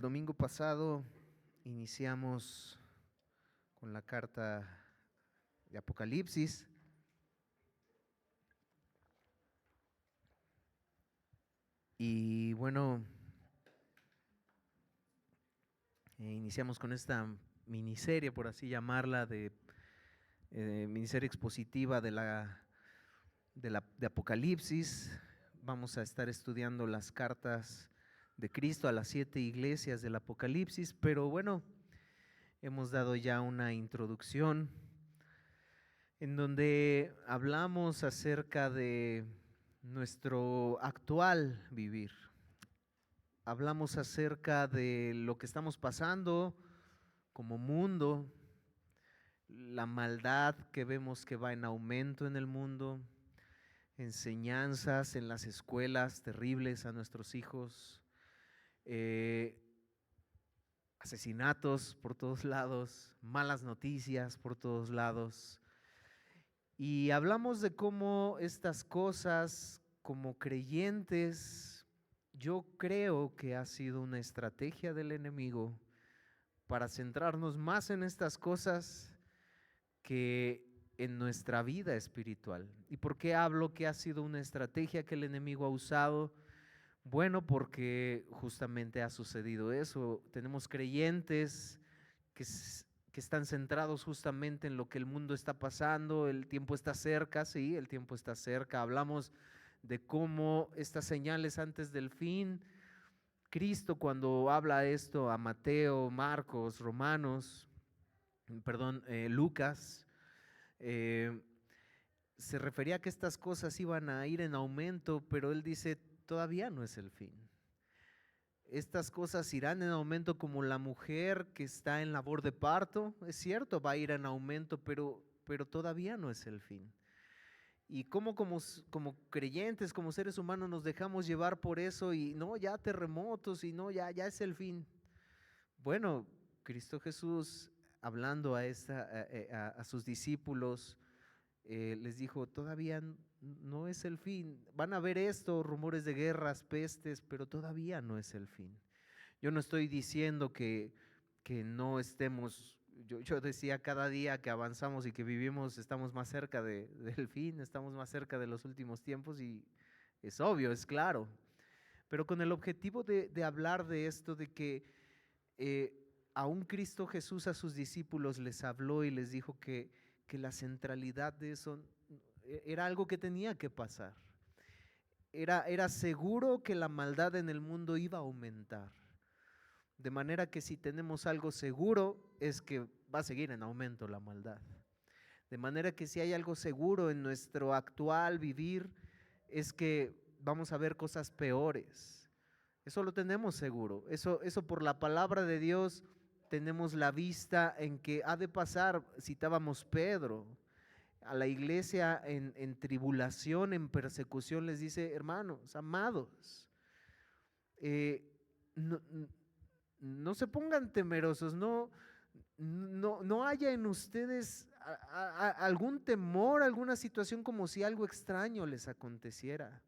Domingo pasado iniciamos con la carta de Apocalipsis y bueno, iniciamos con esta miniserie, por así llamarla, de miniserie expositiva de Apocalipsis. Vamos a estar estudiando las cartas de Cristo a las 7 iglesias del Apocalipsis, pero bueno, hemos dado ya una introducción en donde hablamos acerca de nuestro actual vivir. Hablamos acerca de lo que estamos pasando como mundo, la maldad que vemos que va en aumento en el mundo, enseñanzas en las escuelas terribles a nuestros hijos, asesinatos por todos lados, malas noticias por todos lados. Y hablamos de cómo estas cosas, como creyentes, yo creo que ha sido una estrategia del enemigo para centrarnos más en estas cosas que en nuestra vida espiritual. ¿Y por qué hablo que ha sido una estrategia que el enemigo ha usado? Bueno, porque justamente ha sucedido eso. Tenemos creyentes que están centrados justamente en lo que el mundo está pasando, el tiempo está cerca, sí, el tiempo está cerca. Hablamos de cómo estas señales antes del fin, Cristo cuando habla esto a Mateo, Marcos, Lucas, eh, se refería a que estas cosas iban a ir en aumento, pero él dice, todavía no es el fin. Estas cosas irán en aumento como la mujer que está en labor de parto, es cierto, va a ir en aumento, pero todavía no es el fin. Y como creyentes, como seres humanos, nos dejamos llevar por eso y no, ya terremotos y no, ya es el fin. Bueno, Cristo Jesús, hablando a sus discípulos, les dijo, todavía no es el fin. Van a haber esto, rumores de guerras, pestes, pero todavía no es el fin. Yo no estoy diciendo que no estemos, yo decía cada día que avanzamos y que vivimos, estamos más cerca del fin, estamos más cerca de los últimos tiempos y es obvio, es claro. Pero con el objetivo de hablar de esto, de que aún Cristo Jesús a sus discípulos les habló y les dijo que la centralidad de eso era algo que tenía que pasar. Era seguro que la maldad en el mundo iba a aumentar. De manera que si tenemos algo seguro es que va a seguir en aumento la maldad. De manera que si hay algo seguro en nuestro actual vivir es que vamos a ver cosas peores. Eso lo tenemos seguro. Eso por la palabra de Dios tenemos la vista en que ha de pasar. Citábamos Pedro, a la iglesia en tribulación, en persecución, les dice, hermanos, amados, no, no se pongan temerosos, no haya en ustedes algún temor, alguna situación como si algo extraño les aconteciera,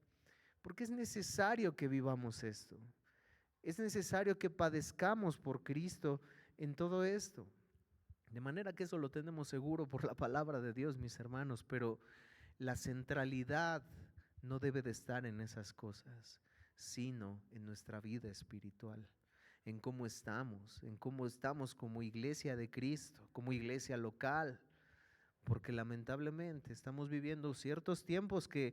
porque es necesario que vivamos esto. Es necesario que padezcamos por Cristo en todo esto. De manera que eso lo tenemos seguro por la palabra de Dios, mis hermanos, pero la centralidad no debe de estar en esas cosas, sino en nuestra vida espiritual, en cómo estamos como iglesia de Cristo, como iglesia local, porque lamentablemente estamos viviendo ciertos tiempos que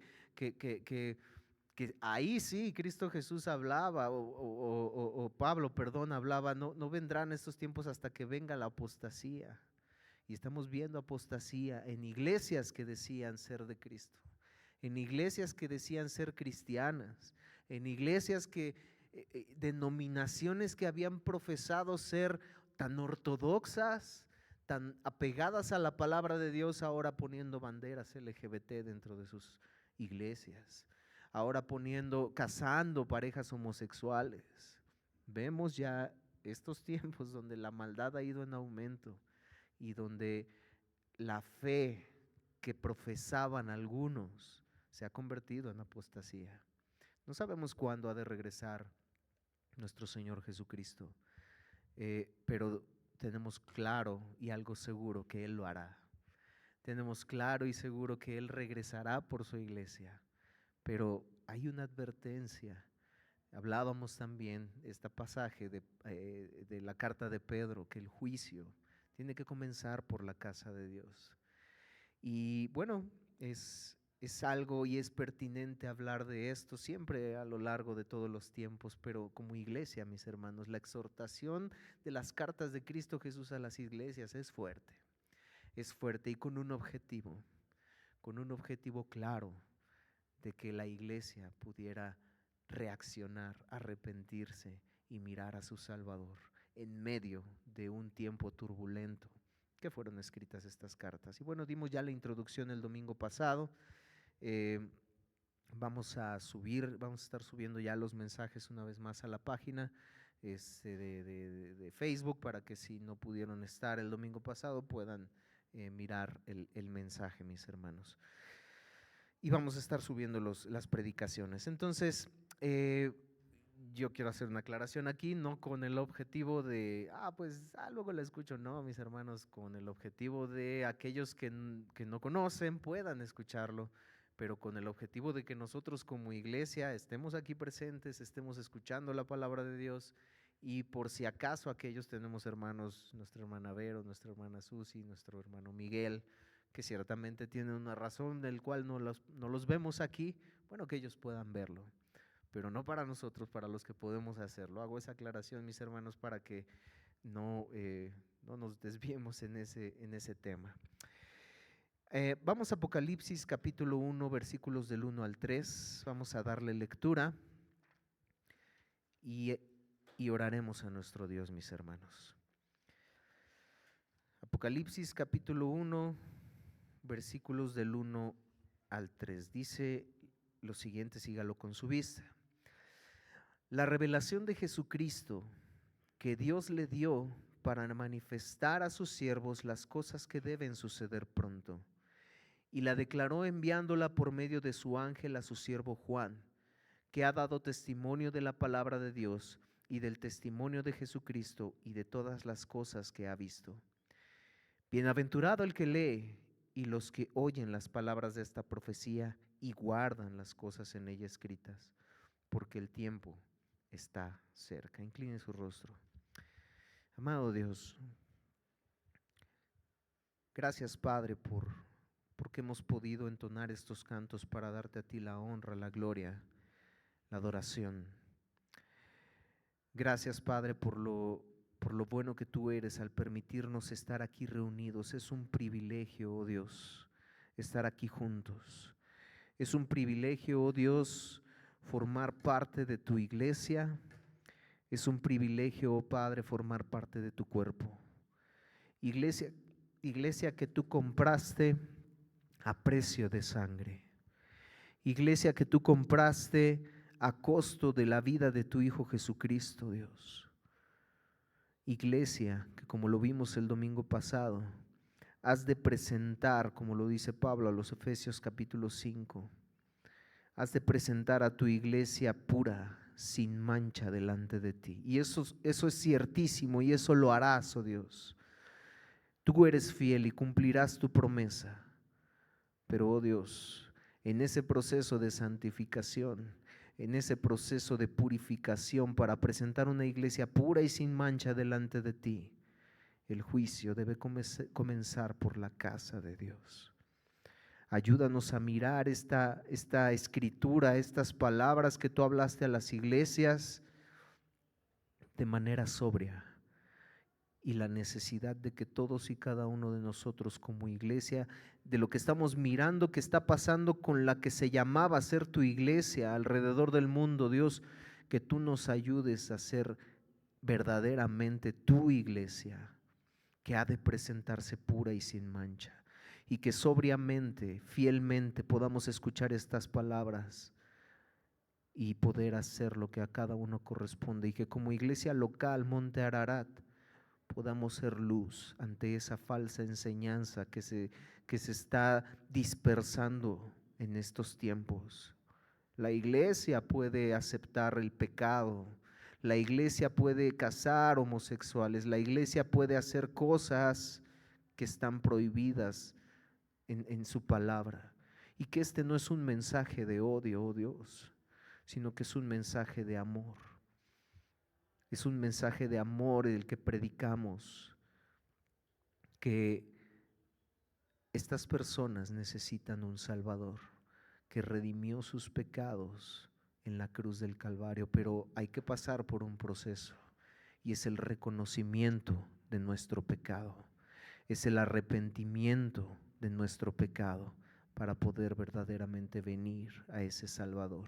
ahí sí Cristo Jesús hablaba, o Pablo, perdón, hablaba, no vendrán estos tiempos hasta que venga la apostasía. Y estamos viendo apostasía en iglesias que decían ser de Cristo, en iglesias que decían ser cristianas, en iglesias denominaciones que habían profesado ser tan ortodoxas, tan apegadas a la palabra de Dios, ahora poniendo banderas LGBT dentro de sus iglesias, ahora casando parejas homosexuales. Vemos ya estos tiempos donde la maldad ha ido en aumento y donde la fe que profesaban algunos se ha convertido en apostasía. No sabemos cuándo ha de regresar nuestro Señor Jesucristo, pero tenemos claro y algo seguro que Él lo hará. Tenemos claro y seguro que Él regresará por su iglesia, pero hay una advertencia. Hablábamos también este pasaje de la carta de Pedro, que el juicio tiene que comenzar por la casa de Dios. Y bueno, es algo y es pertinente hablar de esto siempre a lo largo de todos los tiempos, pero como iglesia, mis hermanos, la exhortación de las cartas de Cristo Jesús a las iglesias es fuerte y con un objetivo claro de que la iglesia pudiera reaccionar, arrepentirse y mirar a su Salvador en medio de un tiempo turbulento que fueron escritas estas cartas. Y bueno, dimos ya la introducción el domingo pasado. Vamos a estar subiendo ya los mensajes una vez más a la página de Facebook, para que si no pudieron estar el domingo pasado puedan mirar el mensaje, mis hermanos. Y vamos a estar subiendo las predicaciones. Entonces, yo quiero hacer una aclaración aquí, no con el objetivo de, luego la escucho, no, mis hermanos, con el objetivo de aquellos que no conocen puedan escucharlo, pero con el objetivo de que nosotros como iglesia estemos aquí presentes, estemos escuchando la palabra de Dios, y por si acaso aquellos tenemos hermanos, nuestra hermana Vero, nuestra hermana Susi, nuestro hermano Miguel, que ciertamente tienen una razón del cual no los vemos aquí, bueno, que ellos puedan verlo, pero no para nosotros, para los que podemos hacerlo. Hago esa aclaración, mis hermanos, para que no nos desviemos en ese tema. Vamos a Apocalipsis capítulo 1, versículos del 1 al 3, vamos a darle lectura y oraremos a nuestro Dios, mis hermanos. Apocalipsis capítulo 1, versículos del 1 al 3, dice lo siguiente, sígalo con su vista. La revelación de Jesucristo que Dios le dio para manifestar a sus siervos las cosas que deben suceder pronto, y la declaró enviándola por medio de su ángel a su siervo Juan, que ha dado testimonio de la palabra de Dios y del testimonio de Jesucristo y de todas las cosas que ha visto. Bienaventurado el que lee y los que oyen las palabras de esta profecía y guardan las cosas en ella escritas, porque el tiempo está cerca. Incline su rostro. Amado Dios, gracias, Padre, porque hemos podido entonar estos cantos para darte a ti la honra, la gloria, la adoración. Gracias, Padre, por lo bueno que tú eres al permitirnos estar aquí reunidos. Es un privilegio, oh Dios, estar aquí juntos. Es un privilegio, oh Dios, formar parte de tu iglesia. Es un privilegio, oh Padre, formar parte de tu cuerpo. Iglesia que tú compraste a precio de sangre. Iglesia que tú compraste a costo de la vida de tu Hijo Jesucristo, Dios. Iglesia que, como lo vimos el domingo pasado, has de presentar, como lo dice Pablo a los Efesios capítulo 5, has de presentar a tu iglesia pura, sin mancha delante de ti. Y eso es ciertísimo, y eso lo harás, oh Dios. Tú eres fiel y cumplirás tu promesa. Pero, oh Dios, en ese proceso de santificación, en ese proceso de purificación para presentar una iglesia pura y sin mancha delante de ti, el juicio debe comenzar por la casa de Dios. Ayúdanos a mirar esta escritura, estas palabras que tú hablaste a las iglesias de manera sobria, y la necesidad de que todos y cada uno de nosotros como iglesia, de lo que estamos mirando que está pasando con la que se llamaba ser tu iglesia alrededor del mundo, Dios, que tú nos ayudes a ser verdaderamente tu iglesia, que ha de presentarse pura y sin mancha, y que sobriamente, fielmente podamos escuchar estas palabras y poder hacer lo que a cada uno corresponde, y que como iglesia local Monte Ararat podamos ser luz ante esa falsa enseñanza que se está dispersando en estos tiempos. La iglesia puede aceptar el pecado, La iglesia puede casar homosexuales, la iglesia puede hacer cosas que están prohibidas en su palabra. Y que este no es un mensaje de odio, oh Dios, sino que es un mensaje de amor. Es un mensaje de amor el que predicamos, que estas personas necesitan un Salvador que redimió sus pecados en la cruz del Calvario, pero hay que pasar por un proceso y es el reconocimiento de nuestro pecado, es el arrepentimiento de nuestro pecado para poder verdaderamente venir a ese Salvador.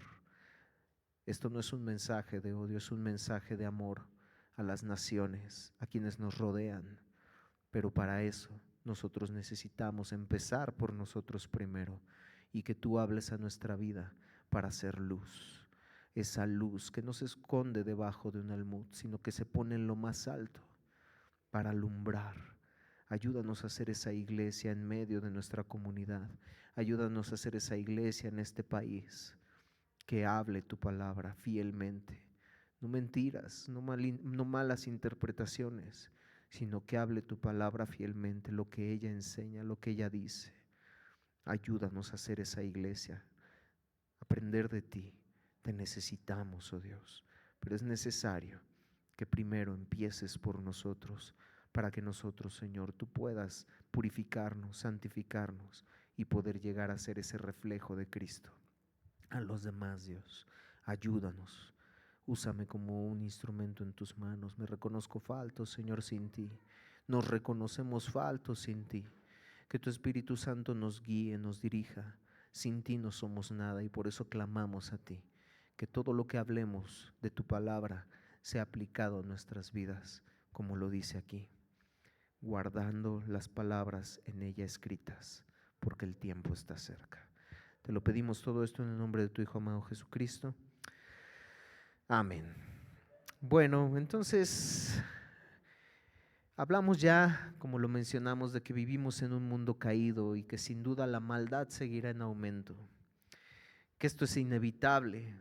Esto no es un mensaje de odio, es un mensaje de amor a las naciones, a quienes nos rodean, pero para eso nosotros necesitamos empezar por nosotros primero y que tú hables a nuestra vida para hacer luz. Esa luz que no se esconde debajo de un almud, sino que se pone en lo más alto para alumbrar. Ayúdanos a hacer esa iglesia en medio de nuestra comunidad. Ayúdanos a hacer esa iglesia en este país que hable tu palabra fielmente. No mentiras, no malas interpretaciones, sino que hable tu palabra fielmente, lo que ella enseña, lo que ella dice. Ayúdanos a hacer esa iglesia, aprender de ti. Te necesitamos, oh Dios, pero es necesario que primero empieces por nosotros, para que nosotros, Señor, tú puedas purificarnos, santificarnos y poder llegar a ser ese reflejo de Cristo a los demás. Dios, ayúdanos. Úsame como un instrumento en tus manos. Me reconozco falto, Señor, sin ti. Nos reconocemos faltos sin ti. Que tu Espíritu Santo nos guíe, nos dirija. Sin ti no somos nada y por eso clamamos a ti. Que todo lo que hablemos de tu palabra sea aplicado a nuestras vidas, como lo dice aquí, guardando las palabras en ella escritas, porque el tiempo está cerca. Te lo pedimos todo esto en el nombre de tu Hijo amado Jesucristo. Amén. Bueno, entonces hablamos ya, como lo mencionamos, de que vivimos en un mundo caído y que sin duda la maldad seguirá en aumento, que esto es inevitable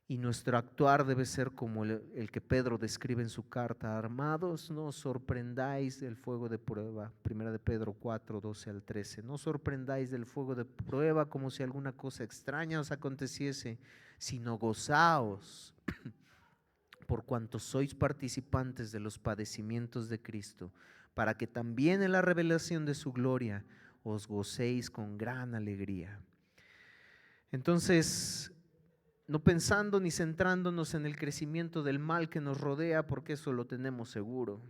y nuestro actuar debe ser como el que Pedro describe en su carta: armados, no os sorprendáis del fuego de prueba. Primera de Pedro 4, 12 al 13. No os sorprendáis del fuego de prueba como si alguna cosa extraña os aconteciese, sino gozaos por cuanto sois participantes de los padecimientos de Cristo, para que también en la revelación de su gloria os gocéis con gran alegría. Entonces, no pensando ni centrándonos en el crecimiento del mal que nos rodea, porque eso lo tenemos seguro,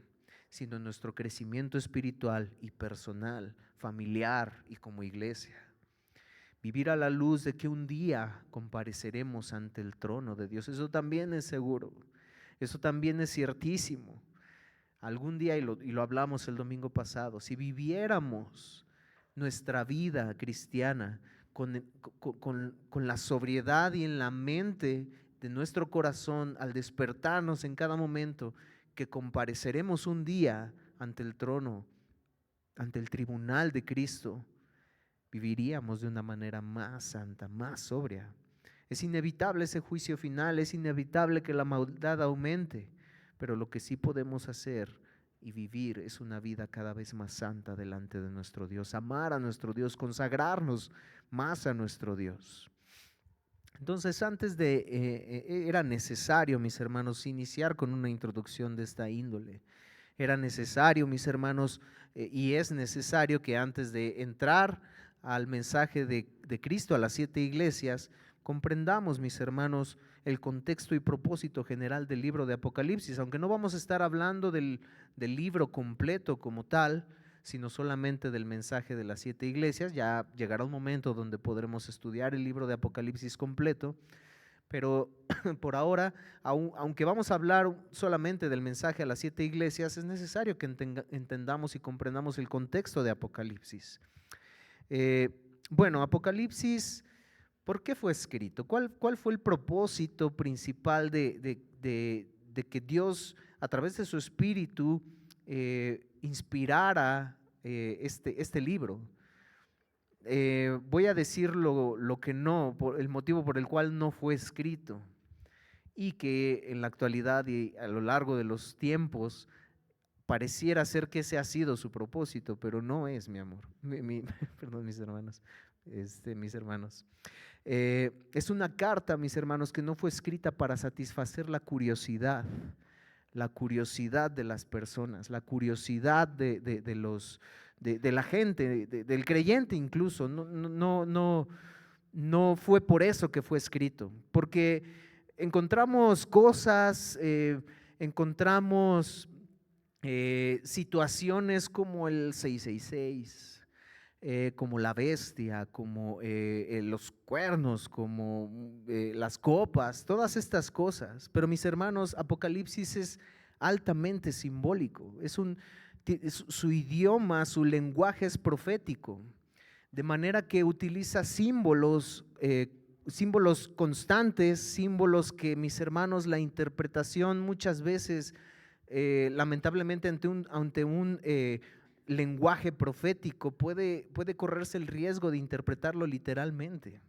sino en nuestro crecimiento espiritual y personal, familiar y como iglesia. Vivir a la luz de que un día compareceremos ante el trono de Dios, eso también es seguro, eso también es ciertísimo. Algún día, y lo hablamos el domingo pasado, si viviéramos nuestra vida cristiana con la sobriedad y en la mente de nuestro corazón, al despertarnos en cada momento, que compareceremos un día ante el trono, ante el tribunal de Cristo, viviríamos de una manera más santa, más sobria. Es inevitable ese juicio final, es inevitable que la maldad aumente, pero lo que sí podemos hacer y vivir es una vida cada vez más santa delante de nuestro Dios, amar a nuestro Dios, consagrarnos más a nuestro Dios. Entonces, era necesario, mis hermanos, iniciar con una introducción de esta índole. Era necesario, mis hermanos, y es necesario que antes de entrar al mensaje de Cristo a las 7 iglesias, comprendamos, mis hermanos, el contexto y propósito general del libro de Apocalipsis, aunque no vamos a estar hablando del libro completo como tal, sino solamente del mensaje de las 7 iglesias. Ya llegará un momento donde podremos estudiar el libro de Apocalipsis completo, pero por ahora, aunque vamos a hablar solamente del mensaje a las 7 iglesias, es necesario que entendamos y comprendamos el contexto de Apocalipsis. Bueno, Apocalipsis, ¿por qué fue escrito? ¿Cuál fue el propósito principal de que Dios, a través de su Espíritu, inspirara este libro? Voy a decir lo que no, el motivo por el cual no fue escrito. y que en la actualidad y a lo largo de los tiempos pareciera ser que ese ha sido su propósito, pero no es, mi amor, perdón, mis hermanos, mis hermanos. Es una carta, mis hermanos, que no fue escrita para satisfacer la curiosidad de las personas, la curiosidad de la gente, del creyente incluso. No fue por eso que fue escrito, porque encontramos cosas, encontramos situaciones como el 666, como la bestia, como los cuernos, como las copas, todas estas cosas. Pero mis hermanos, Apocalipsis es altamente simbólico, su idioma, su lenguaje es profético, de manera que utiliza símbolos, símbolos constantes, símbolos que, mis hermanos, la interpretación muchas veces, lamentablemente ante un lenguaje profético puede correrse el riesgo de interpretarlo literalmente.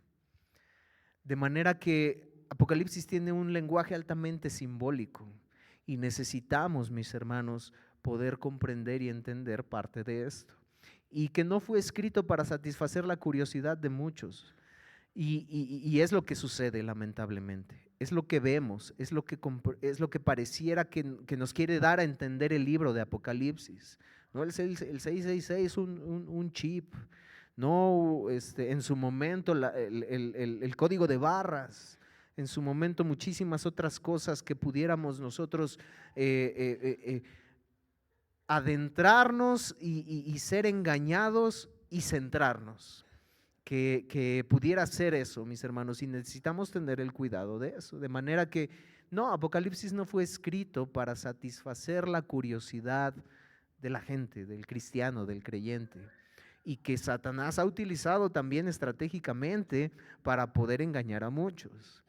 De manera que Apocalipsis tiene un lenguaje altamente simbólico y necesitamos, mis hermanos, poder comprender y entender parte de esto. Y que no fue escrito para satisfacer la curiosidad de muchos. Y es lo que sucede, lamentablemente. Es lo que vemos, es lo que pareciera que nos quiere dar a entender el libro de Apocalipsis. ¿No? El 666 es un chip, no en su momento el código de barras, en su momento muchísimas otras cosas que pudiéramos nosotros adentrarnos y ser engañados y centrarnos. Que pudiera ser eso, mis hermanos, y necesitamos tener el cuidado de eso, de manera que no, Apocalipsis no fue escrito para satisfacer la curiosidad de la gente, del cristiano, del creyente, y que Satanás ha utilizado también estratégicamente para poder engañar a muchos.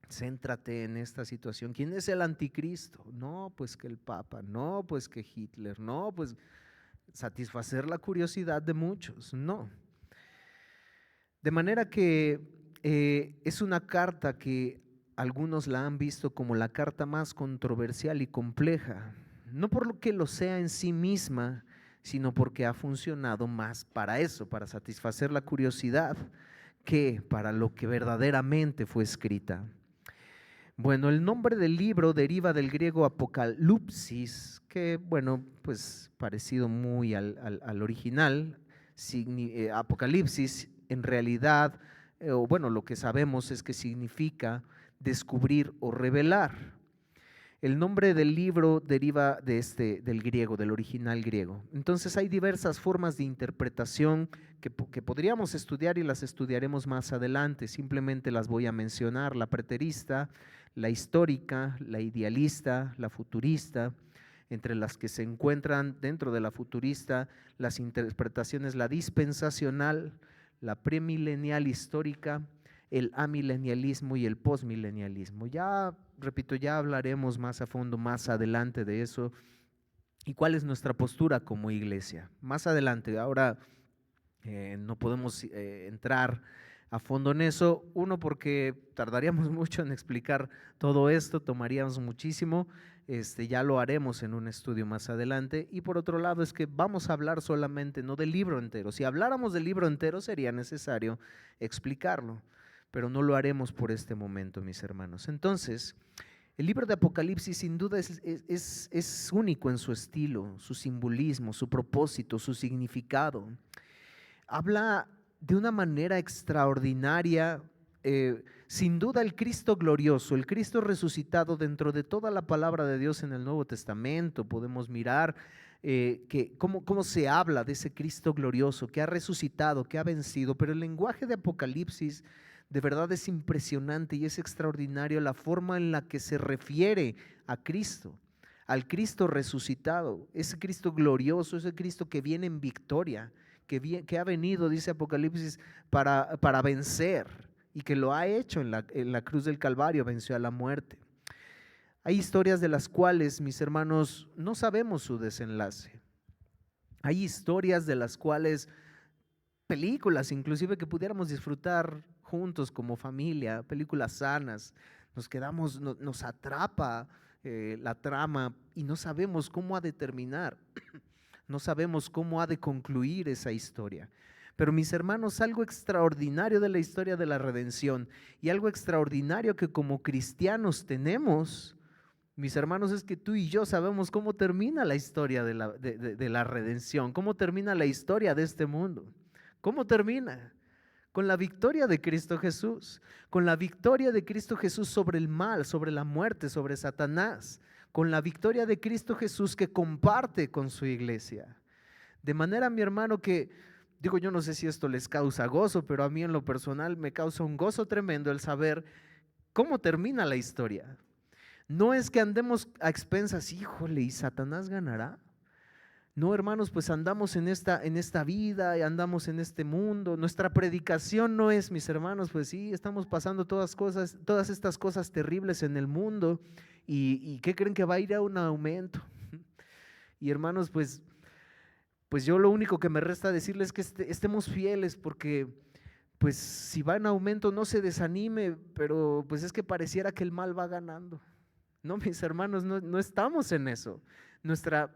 Céntrate en esta situación. ¿Quién es el anticristo? No, pues que el Papa, no, pues que Hitler, no, pues satisfacer la curiosidad de muchos, no. De manera que es una carta que algunos la han visto como la carta más controversial y compleja, no por lo que lo sea en sí misma, sino porque ha funcionado más para eso, para satisfacer la curiosidad, que para lo que verdaderamente fue escrita. Bueno, el nombre del libro deriva del griego apocalipsis, que bueno, pues parecido muy al original. Apocalipsis en realidad, o bueno, lo que sabemos es que significa descubrir o revelar. El nombre del libro deriva del griego, del original griego. Entonces hay diversas formas de interpretación que podríamos estudiar y las estudiaremos más adelante. Simplemente las voy a mencionar: la preterista, la histórica, la idealista, la futurista. Entre las que se encuentran dentro de la futurista las interpretaciones: la dispensacional, la premilenial histórica, el amilenialismo y el postmilenialismo. Ya, repito, ya hablaremos más a fondo más adelante de eso y cuál es nuestra postura como iglesia. Más adelante, ahora no podemos entrar a fondo en eso. Uno, porque tardaríamos mucho en explicar todo esto, tomaríamos muchísimo. Ya lo haremos en un estudio más adelante. Y por otro lado es que vamos a hablar solamente, no del libro entero. Si habláramos del libro entero sería necesario explicarlo, pero no lo haremos por este momento, mis hermanos. Entonces, el libro de Apocalipsis sin duda es único en su estilo, su simbolismo, su propósito, su significado. Habla de una manera extraordinaria, sin duda, el Cristo glorioso, el Cristo resucitado. Dentro de toda la palabra de Dios en el Nuevo Testamento podemos mirar cómo se habla de ese Cristo glorioso que ha resucitado, que ha vencido, pero el lenguaje de Apocalipsis de verdad es impresionante y es extraordinario la forma en la que se refiere a Cristo, al Cristo resucitado, ese Cristo glorioso, ese Cristo que viene en victoria, que ha venido, dice Apocalipsis, para vencer, y que lo ha hecho en la cruz del Calvario, venció a la muerte. Hay historias de las cuales, mis hermanos, no sabemos su desenlace. Hay historias de las cuales, películas inclusive, que pudiéramos disfrutar juntos como familia, películas sanas, nos atrapa la trama y no sabemos cómo ha de terminar, no sabemos cómo ha de concluir esa historia. Pero mis hermanos, algo extraordinario de la historia de la redención y algo extraordinario que como cristianos tenemos, mis hermanos, es que tú y yo sabemos cómo termina la historia de la redención, cómo termina la historia de este mundo. ¿Cómo termina? Con la victoria de Cristo Jesús, con la victoria de Cristo Jesús sobre el mal, sobre la muerte, sobre Satanás, con la victoria de Cristo Jesús que comparte con su iglesia. De manera, mi hermano, que digo, yo no sé si esto les causa gozo, pero a mí en lo personal me causa un gozo tremendo el saber cómo termina la historia. No es que andemos a expensas, híjole, ¿y Satanás ganará? No, hermanos, pues andamos en esta vida y andamos en este mundo. Nuestra predicación no es, mis hermanos, pues sí, estamos pasando todas estas cosas terribles en el mundo. ¿Y qué creen? Que va a ir a un aumento. Y hermanos, pues yo lo único que me resta decirles es que estemos fieles, porque pues si va en aumento no se desanime, pero pues es que pareciera que el mal va ganando. No, mis hermanos, no estamos en eso. Nuestra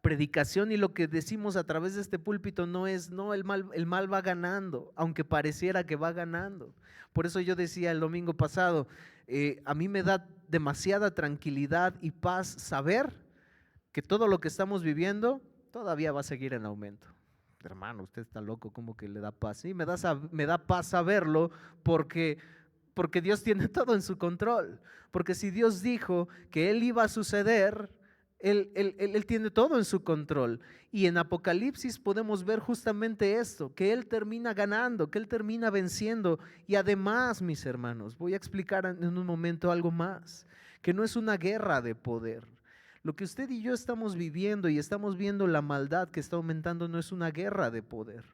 predicación y lo que decimos a través de este púlpito no es, no, el mal va ganando, aunque pareciera que va ganando. Por eso yo decía el domingo pasado, a mí me da demasiada tranquilidad y paz saber que todo lo que estamos viviendo todavía va a seguir en aumento. Hermano, usted está loco, ¿cómo que le da paz? Sí, me da paz saberlo porque Dios tiene todo en su control. Porque si Dios dijo que Él iba a suceder, Él tiene todo en su control. Y en Apocalipsis podemos ver justamente esto, que Él termina ganando, que Él termina venciendo. Y además, mis hermanos, voy a explicar en un momento algo más, que no es una guerra de poder. Lo que usted y yo estamos viviendo y estamos viendo la maldad que está aumentando no es una guerra de poder.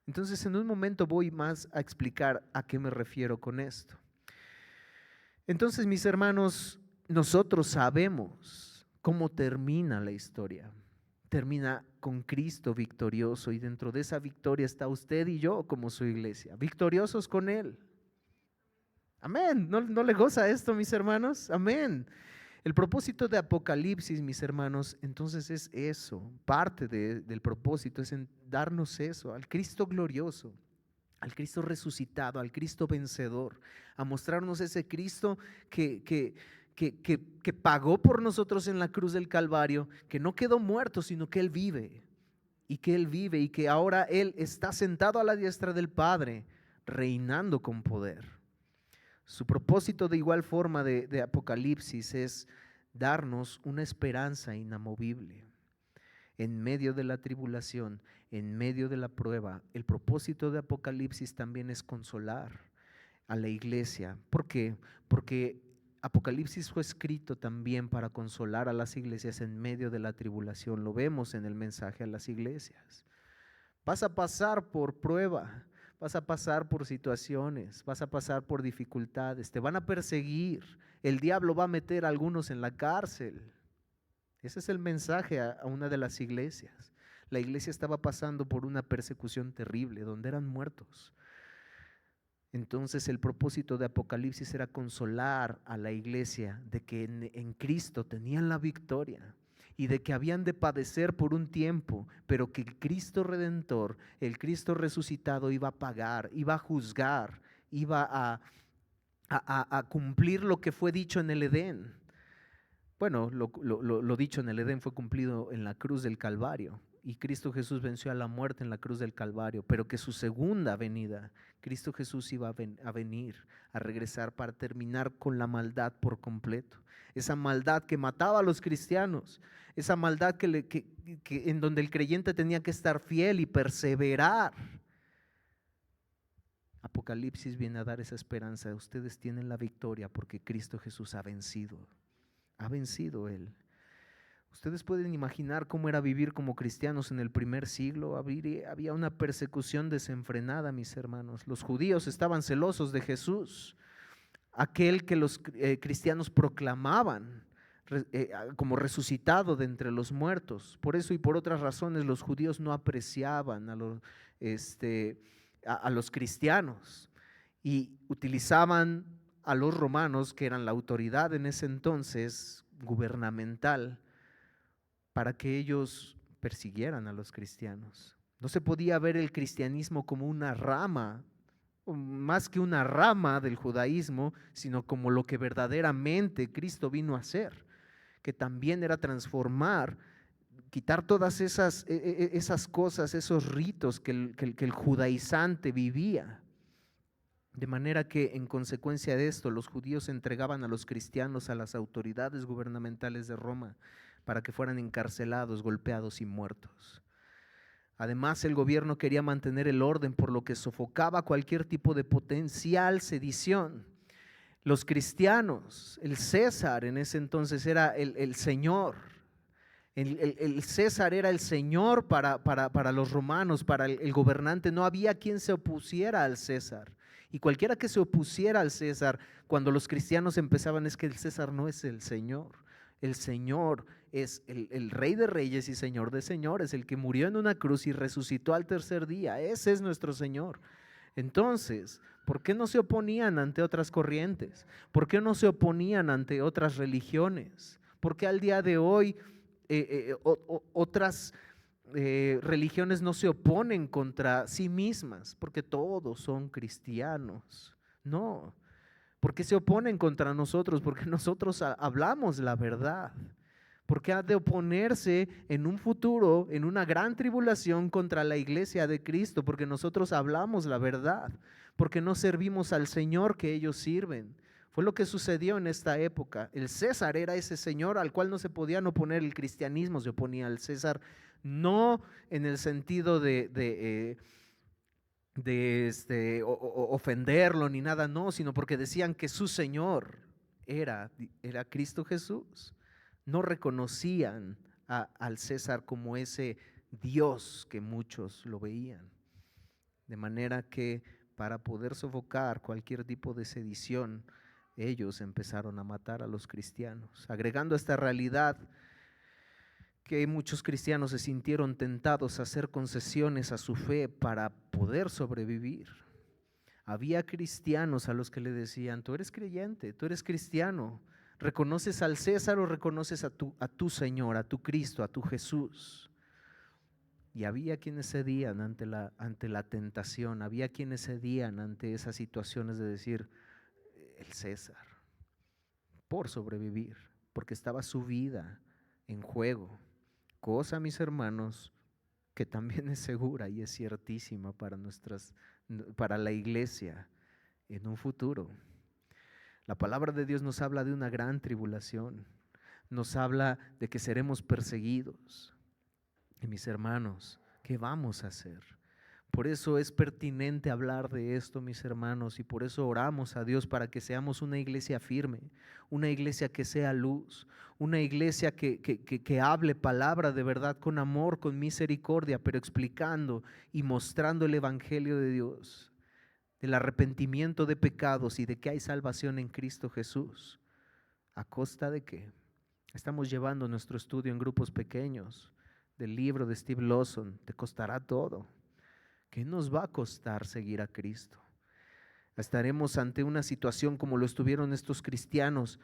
Entonces, en un momento voy más a explicar a qué me refiero con esto. Entonces, mis hermanos, nosotros sabemos cómo termina la historia. Termina con Cristo victorioso, y dentro de esa victoria está usted y yo como su iglesia, victoriosos con Él. Amén. ¿No le goza esto, mis hermanos? Amén. El propósito de Apocalipsis, mis hermanos, entonces es eso, parte del propósito es en darnos eso, al Cristo glorioso, al Cristo resucitado, al Cristo vencedor, a mostrarnos ese Cristo que pagó por nosotros en la cruz del Calvario, que no quedó muerto, sino que Él vive, y que ahora Él está sentado a la diestra del Padre, reinando con poder. Su propósito de igual forma de Apocalipsis es darnos una esperanza inamovible. En medio de la tribulación, en medio de la prueba, el propósito de Apocalipsis también es consolar a la iglesia. ¿Por qué? Porque Apocalipsis fue escrito también para consolar a las iglesias en medio de la tribulación. Lo vemos en el mensaje a las iglesias. Vas a pasar por prueba. Vas a pasar por situaciones, vas a pasar por dificultades, te van a perseguir, el diablo va a meter a algunos en la cárcel. Ese es el mensaje a una de las iglesias. La iglesia estaba pasando por una persecución terrible, donde eran muertos. Entonces el propósito de Apocalipsis era consolar a la iglesia de que en Cristo tenían la victoria, y de que habían de padecer por un tiempo, pero que el Cristo Redentor, el Cristo resucitado, iba a pagar, iba a juzgar, iba a cumplir lo que fue dicho en el Edén. Bueno, lo dicho en el Edén fue cumplido en la cruz del Calvario, y Cristo Jesús venció a la muerte en la cruz del Calvario, pero que su segunda venida, Cristo Jesús iba a venir, a regresar para terminar con la maldad por completo. Esa maldad que mataba a los cristianos, esa maldad en donde el creyente tenía que estar fiel y perseverar. Apocalipsis viene a dar esa esperanza. Ustedes tienen la victoria porque Cristo Jesús ha vencido Él. Ustedes pueden imaginar cómo era vivir como cristianos en el primer siglo. Había una persecución desenfrenada, mis hermanos. Los judíos estaban celosos de Jesús, aquel que los cristianos proclamaban como resucitado de entre los muertos. Por eso y por otras razones los judíos no apreciaban a los cristianos y utilizaban a los romanos, que eran la autoridad en ese entonces gubernamental, para que ellos persiguieran a los cristianos. No se podía ver el cristianismo como una rama, o más que una rama del judaísmo, sino como lo que verdaderamente Cristo vino a hacer, que también era transformar, quitar todas esas cosas, esos ritos que el judaizante vivía. De manera que en consecuencia de esto, los judíos entregaban a los cristianos a las autoridades gubernamentales de Roma para que fueran encarcelados, golpeados y muertos. Además, el gobierno quería mantener el orden, por lo que sofocaba cualquier tipo de potencial sedición. Los cristianos, el César en ese entonces era el Señor. El César era el Señor para los romanos, para el gobernante. No había quien se opusiera al César. Y cualquiera que se opusiera al César, cuando los cristianos empezaban, es que el César no es el Señor. El Señor es el Rey de Reyes y Señor de Señores, el que murió en una cruz y resucitó al tercer día. Ese es nuestro Señor. Entonces, ¿por qué no se oponían ante otras corrientes? ¿Por qué no se oponían ante otras religiones? ¿Por qué al día de hoy otras religiones no se oponen contra sí mismas? Porque todos son cristianos. No. ¿Por qué se oponen contra nosotros? Porque nosotros hablamos la verdad. ¿Por qué ha de oponerse en un futuro, en una gran tribulación, contra la iglesia de Cristo? Porque nosotros hablamos la verdad. Porque no servimos al Señor que ellos sirven. Fue lo que sucedió en esta época. El César era ese señor al cual no se podían oponer. El cristianismo se oponía al César, no en el sentido de ofenderlo ni nada, no, sino porque decían que su Señor era Cristo Jesús. No reconocían al César como ese Dios que muchos lo veían. De manera que para poder sofocar cualquier tipo de sedición, ellos empezaron a matar a los cristianos, agregando esta realidad que muchos cristianos se sintieron tentados a hacer concesiones a su fe para poder sobrevivir. Había cristianos a los que le decían: tú eres creyente, tú eres cristiano, ¿reconoces al César o reconoces a tu Señor, a tu Cristo, a tu Jesús? Y había quienes cedían ante la tentación, había quienes cedían ante esas situaciones de decir: el César, por sobrevivir, porque estaba su vida en juego. Cosa, mis hermanos, que también es segura y es ciertísima para la iglesia en un futuro. La palabra de Dios nos habla de una gran tribulación, nos habla de que seremos perseguidos. Y mis hermanos, ¿qué vamos a hacer? Por eso es pertinente hablar de esto, mis hermanos, y por eso oramos a Dios para que seamos una iglesia firme, una iglesia que sea luz, una iglesia que hable palabra de verdad con amor, con misericordia, pero explicando y mostrando el evangelio de Dios, del arrepentimiento de pecados y de que hay salvación en Cristo Jesús. ¿A costa de qué? Estamos llevando nuestro estudio en grupos pequeños del libro de Steve Lawson. Te costará todo. ¿Qué nos va a costar seguir a Cristo? Estaremos ante una situación como lo estuvieron estos cristianos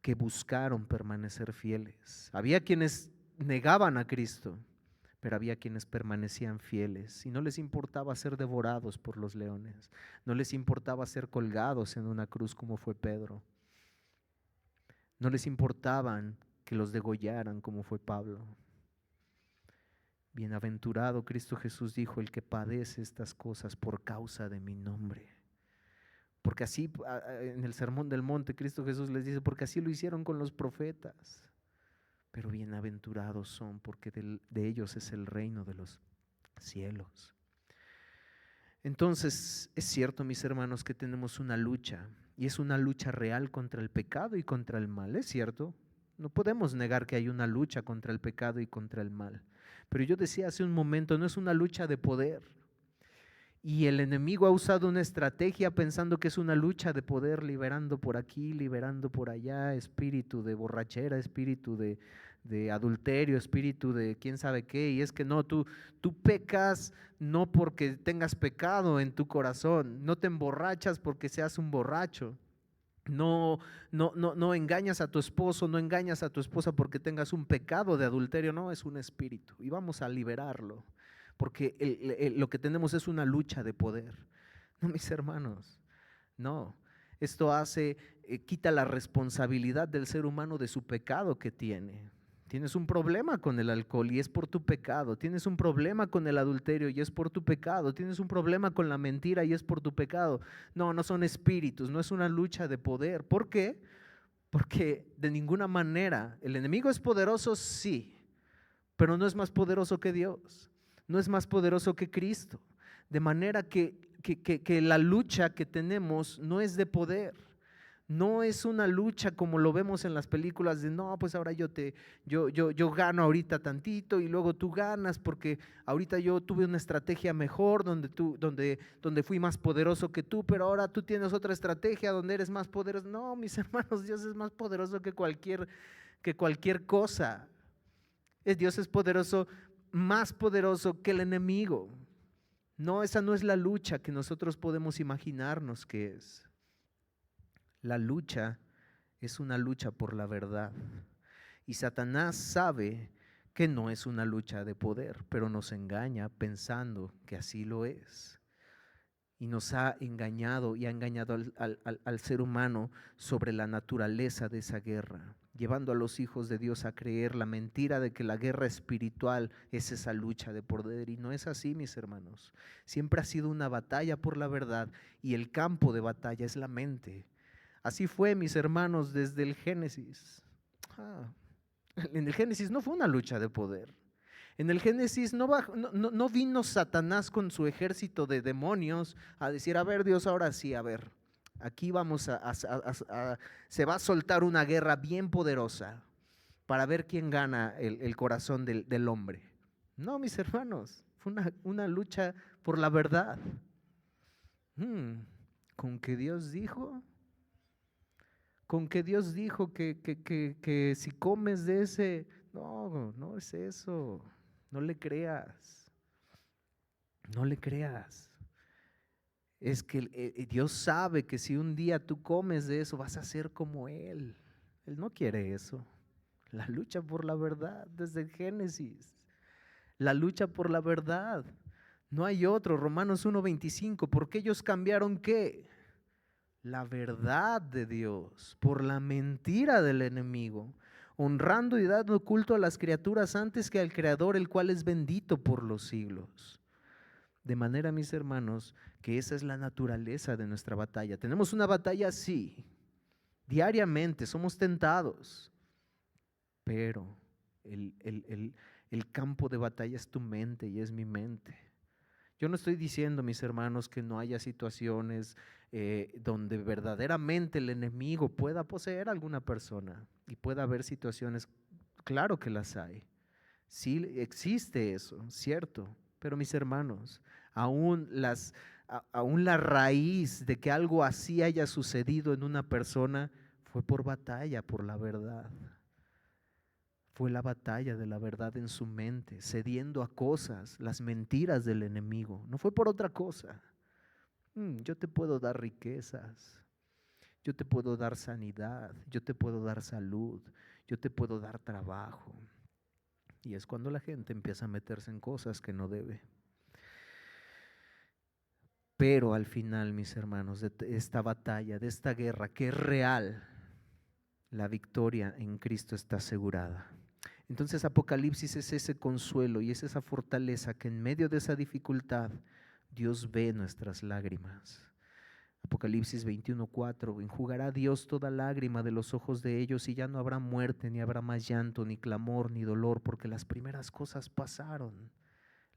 que buscaron permanecer fieles. Había quienes negaban a Cristo, pero había quienes permanecían fieles y no les importaba ser devorados por los leones, no les importaba ser colgados en una cruz como fue Pedro, no les importaban que los degollaran como fue Pablo. Bienaventurado, Cristo Jesús dijo, el que padece estas cosas por causa de mi nombre. Porque así, en el Sermón del Monte, Cristo Jesús les dice, porque así lo hicieron con los profetas. Pero bienaventurados son, porque de ellos es el reino de los cielos. Entonces, es cierto, mis hermanos, que tenemos una lucha, y es una lucha real contra el pecado y contra el mal, es cierto. No podemos negar que hay una lucha contra el pecado y contra el mal. Pero yo decía hace un momento, no es una lucha de poder. Y el enemigo ha usado una estrategia pensando que es una lucha de poder, liberando por aquí, liberando por allá, espíritu de borrachera, espíritu de adulterio, espíritu de quién sabe qué. Y es que no, tú pecas no porque tengas pecado en tu corazón, no te emborrachas porque seas un borracho. No, no engañas a tu esposo, no engañas a tu esposa porque tengas un pecado de adulterio, no, es un espíritu y vamos a liberarlo, porque lo que tenemos es una lucha de poder. No, mis hermanos, no, esto hace, quita la responsabilidad del ser humano de su pecado que tiene. Tienes un problema con el alcohol y es por tu pecado. Tienes un problema con el adulterio y es por tu pecado. Tienes un problema con la mentira y es por tu pecado. No, no son espíritus, no es una lucha de poder. ¿Por qué? Porque de ninguna manera el enemigo es poderoso, sí, pero no es más poderoso que Dios. No es más poderoso que Cristo. De manera que la lucha que tenemos no es de poder. No es una lucha como lo vemos en las películas de no, pues ahora yo gano ahorita tantito y luego tú ganas porque ahorita yo tuve una estrategia mejor donde fui más poderoso que tú, pero ahora tú tienes otra estrategia donde eres más poderoso. No, mis hermanos, Dios es más poderoso que cualquier cosa. Dios es poderoso, más poderoso que el enemigo. No, esa no es la lucha que nosotros podemos imaginarnos que es. La lucha es una lucha por la verdad. Y Satanás sabe que no es una lucha de poder, pero nos engaña pensando que así lo es. Y nos ha engañado y ha engañado al ser humano sobre la naturaleza de esa guerra, llevando a los hijos de Dios a creer la mentira de que la guerra espiritual es esa lucha de poder. Y no es así, mis hermanos. Siempre ha sido una batalla por la verdad y el campo de batalla es la mente. Así fue, mis hermanos, desde el Génesis. En el Génesis no fue una lucha de poder. En el Génesis no vino Satanás con su ejército de demonios a decir, a ver Dios, ahora sí, a ver, aquí vamos se va a soltar una guerra bien poderosa para ver quién gana el corazón del hombre. No, mis hermanos, fue una lucha por la verdad. ¿Con que Dios dijo? Con que Dios dijo que si comes de ese, no, no es eso, no le creas, no le creas. Es que Dios sabe que si un día tú comes de eso vas a ser como Él. Él no quiere eso. La lucha por la verdad desde el Génesis, la lucha por la verdad. No hay otro, Romanos 1:25, porque ellos cambiaron ¿qué? La verdad de Dios por la mentira del enemigo, honrando y dando culto a las criaturas antes que al Creador, el cual es bendito por los siglos. De manera, mis hermanos, que esa es la naturaleza de nuestra batalla. Tenemos una batalla, sí, diariamente somos tentados, pero el campo de batalla es tu mente y es mi mente. Yo no estoy diciendo, mis hermanos, que no haya situaciones donde verdaderamente el enemigo pueda poseer a alguna persona y pueda haber situaciones, claro que las hay. Sí existe eso, cierto, pero mis hermanos, aún la raíz de que algo así haya sucedido en una persona fue por batalla, por la verdad. Fue la batalla de la verdad en su mente, cediendo a cosas, las mentiras del enemigo. No fue por otra cosa. Yo te puedo dar riquezas, yo te puedo dar sanidad, yo te puedo dar salud, yo te puedo dar trabajo. Y es cuando la gente empieza a meterse en cosas que no debe. Pero al final, mis hermanos, de esta batalla, de esta guerra que es real, la victoria en Cristo está asegurada. Entonces Apocalipsis es ese consuelo y es esa fortaleza que en medio de esa dificultad Dios ve nuestras lágrimas. Apocalipsis 21:4, enjugará Dios toda lágrima de los ojos de ellos y ya no habrá muerte, ni habrá más llanto, ni clamor, ni dolor, porque las primeras cosas pasaron.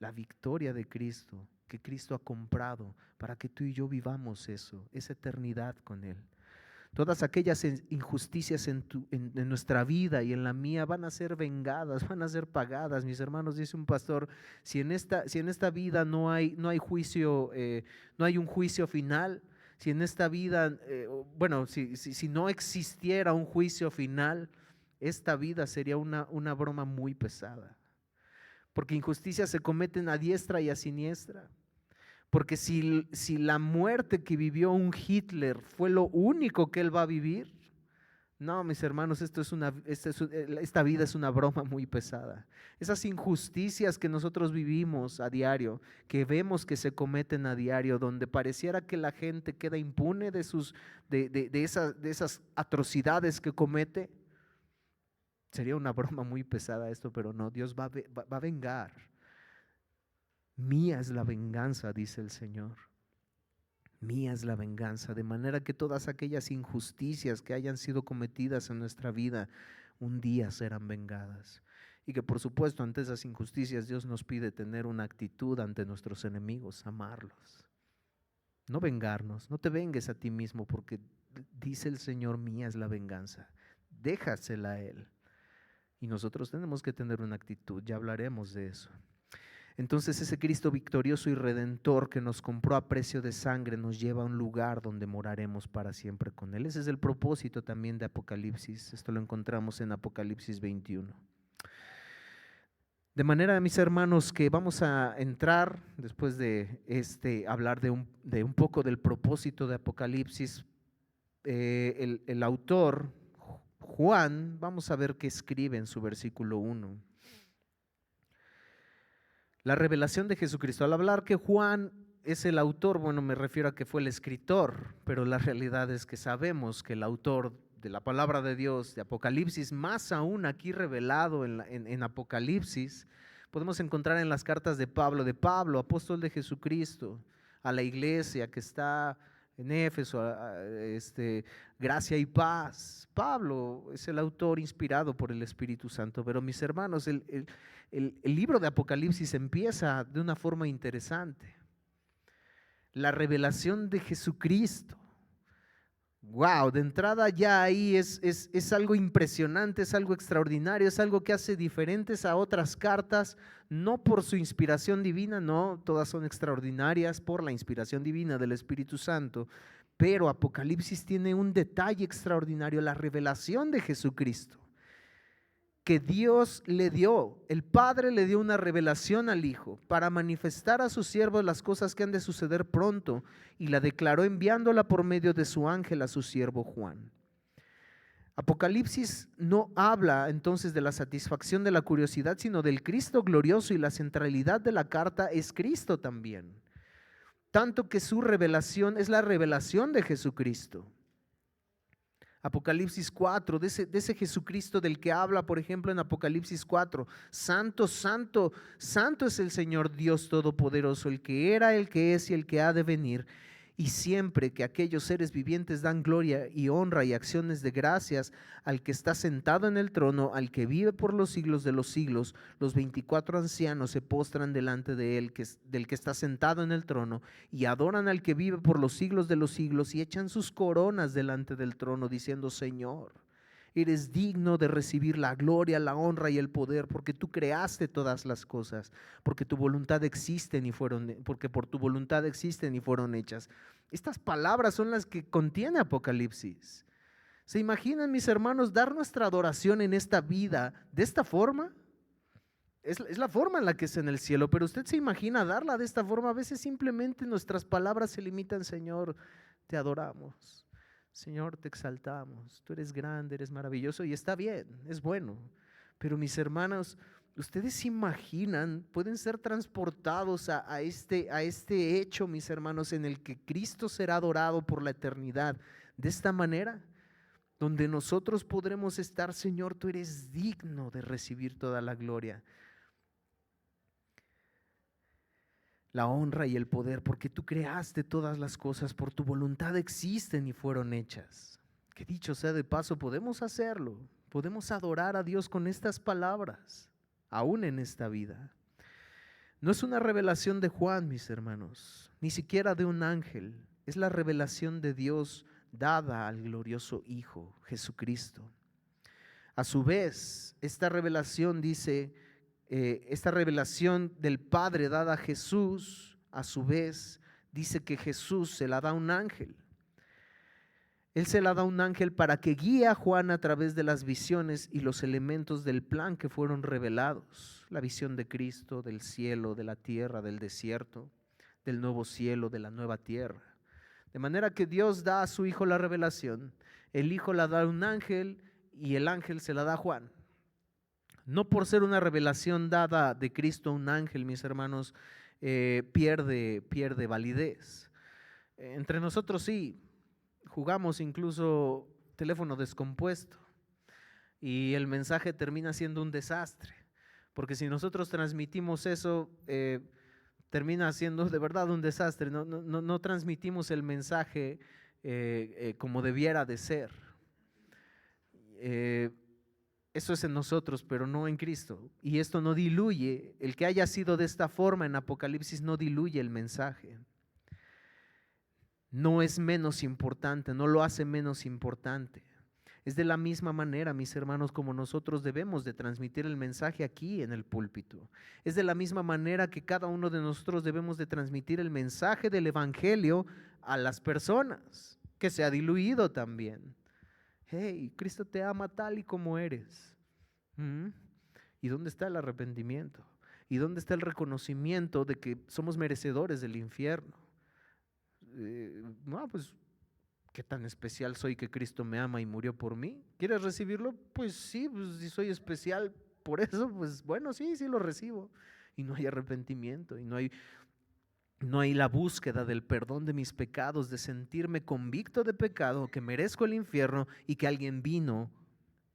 La victoria de Cristo, que Cristo ha comprado para que tú y yo vivamos eso, esa eternidad con Él. Todas aquellas injusticias en nuestra vida y en la mía van a ser vengadas, van a ser pagadas. Mis hermanos, dice un pastor, si en esta vida no hay juicio, no hay un juicio final, si en esta vida, si no existiera un juicio final, esta vida sería una broma muy pesada. Porque injusticias se cometen a diestra y a siniestra. Porque si la muerte que vivió un Hitler fue lo único que él va a vivir, no, mis hermanos, esta vida es una broma muy pesada. Esas injusticias que nosotros vivimos a diario, que vemos que se cometen a diario, donde pareciera que la gente queda impune de esas atrocidades que comete, sería una broma muy pesada esto, pero no, Dios va a vengar. Mía es la venganza, dice el Señor. Mía es la venganza, de manera que todas aquellas injusticias que hayan sido cometidas en nuestra vida, un día serán vengadas. Y que por supuesto ante esas injusticias Dios nos pide tener una actitud ante nuestros enemigos, amarlos. No vengarnos, no te vengues a ti mismo, porque dice el Señor, mía es la venganza. Déjasela a Él. Y nosotros tenemos que tener una actitud, ya hablaremos de eso. Entonces ese Cristo victorioso y redentor que nos compró a precio de sangre nos lleva a un lugar donde moraremos para siempre con Él. Ese es el propósito también de Apocalipsis. Esto lo encontramos en Apocalipsis 21. De manera, mis hermanos, que vamos a entrar, después de hablar de un poco del propósito de Apocalipsis, el autor, Juan, vamos a ver qué escribe en su versículo 1. La revelación de Jesucristo. Al hablar que Juan es el autor, bueno, me refiero a que fue el escritor, pero la realidad es que sabemos que el autor de la palabra de Dios, de Apocalipsis, más aún aquí revelado en Apocalipsis, podemos encontrar en las cartas de Pablo, apóstol de Jesucristo, a la iglesia que está en Éfeso, gracia y paz. Pablo es el autor inspirado por el Espíritu Santo, pero mis hermanos, el libro de Apocalipsis empieza de una forma interesante. La revelación de Jesucristo. Wow, de entrada ya ahí es algo impresionante, es algo extraordinario, es algo que hace diferentes a otras cartas, no por su inspiración divina, no, todas son extraordinarias por la inspiración divina del Espíritu Santo, pero Apocalipsis tiene un detalle extraordinario, la revelación de Jesucristo, que Dios le dio, el Padre le dio una revelación al Hijo para manifestar a sus siervos las cosas que han de suceder pronto, y la declaró enviándola por medio de su ángel a su siervo Juan. Apocalipsis no habla entonces de la satisfacción de la curiosidad, sino del Cristo glorioso, y la centralidad de la carta es Cristo también, tanto que su revelación es la revelación de Jesucristo. Apocalipsis 4, de ese Jesucristo del que habla, por ejemplo, en Apocalipsis 4, santo, santo, santo es el Señor Dios Todopoderoso, el que era, el que es y el que ha de venir. Y siempre que aquellos seres vivientes dan gloria y honra y acciones de gracias al que está sentado en el trono, al que vive por los siglos de los siglos, los 24 ancianos se postran delante de él, del que está sentado en el trono, y adoran al que vive por los siglos de los siglos, y echan sus coronas delante del trono, diciendo: Señor, eres digno de recibir la gloria, la honra y el poder, porque tú creaste todas las cosas, porque tu voluntad existen porque por tu voluntad existen y fueron hechas. Estas palabras son las que contiene Apocalipsis. ¿Se imaginan, mis hermanos, dar nuestra adoración en esta vida de esta forma? Es la forma en la que es en el cielo, pero usted se imagina darla de esta forma. A veces simplemente nuestras palabras se limitan: Señor, te adoramos. Señor, te exaltamos, tú eres grande, eres maravilloso, y está bien, es bueno. Pero mis hermanos, ustedes se imaginan, pueden ser transportados a este hecho, mis hermanos, en el que Cristo será adorado por la eternidad de esta manera, donde nosotros podremos estar: Señor, tú eres digno de recibir toda la gloria, la honra y el poder, porque tú creaste todas las cosas, por tu voluntad existen y fueron hechas. Que dicho sea de paso, podemos hacerlo, podemos adorar a Dios con estas palabras, aún en esta vida. No es una revelación de Juan, mis hermanos, ni siquiera de un ángel, es la revelación de Dios dada al glorioso Hijo Jesucristo. A su vez, esta revelación dice, esta revelación del Padre dada a Jesús, a su vez, dice que Jesús se la da a un ángel. Él se la da a un ángel para que guíe a Juan a través de las visiones y los elementos del plan que fueron revelados. La visión de Cristo, del cielo, de la tierra, del desierto, del nuevo cielo, de la nueva tierra. De manera que Dios da a su Hijo la revelación, el Hijo la da a un ángel y el ángel se la da a Juan. No por ser una revelación dada de Cristo a un ángel, mis hermanos, pierde validez. Entre nosotros sí, jugamos incluso teléfono descompuesto y el mensaje termina siendo un desastre, porque si nosotros transmitimos eso, termina siendo de verdad un desastre. No transmitimos el mensaje como debiera de ser. Eso es en nosotros, pero no en Cristo. Y esto no diluye, el que haya sido de esta forma en Apocalipsis no diluye el mensaje. No es menos importante, no lo hace menos importante. Es de la misma manera, mis hermanos, como nosotros debemos de transmitir el mensaje aquí en el púlpito. Es de la misma manera que cada uno de nosotros debemos de transmitir el mensaje del evangelio a las personas, que se ha diluido también. Hey, Cristo te ama tal y como eres. ¿Y dónde está el arrepentimiento? ¿Y dónde está el reconocimiento de que somos merecedores del infierno? Pues, ¿qué tan especial soy que Cristo me ama y murió por mí? ¿Quieres recibirlo? Pues sí, pues si soy especial por eso, pues bueno, sí lo recibo. Y no hay arrepentimiento, y no hay la búsqueda del perdón de mis pecados, de sentirme convicto de pecado, que merezco el infierno y que alguien vino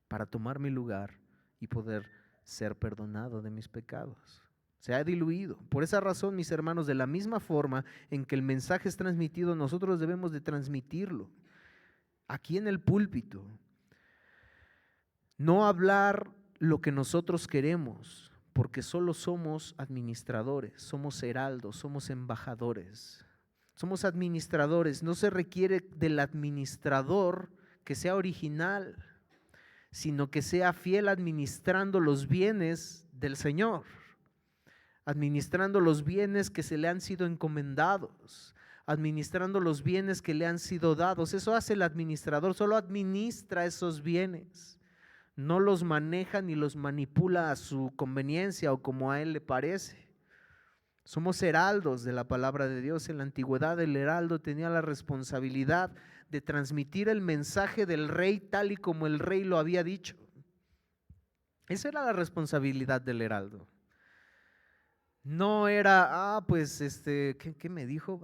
para tomar mi lugar y poder ser perdonado de mis pecados. Se ha diluido. Por esa razón, mis hermanos, de la misma forma en que el mensaje es transmitido, nosotros debemos de transmitirlo aquí en el púlpito. No hablar lo que nosotros queremos, porque solo somos administradores, somos heraldos, somos embajadores. Somos administradores. No se requiere del administrador que sea original, sino que sea fiel administrando los bienes del Señor, administrando los bienes que se le han sido encomendados, administrando los bienes que le han sido dados. Eso hace el administrador, solo administra esos bienes, no los maneja ni los manipula a su conveniencia o como a él le parece. Somos heraldos de la palabra de Dios. En la antigüedad el heraldo tenía la responsabilidad de transmitir el mensaje del rey tal y como el rey lo había dicho. Esa era la responsabilidad del heraldo. No era, ¿qué me dijo?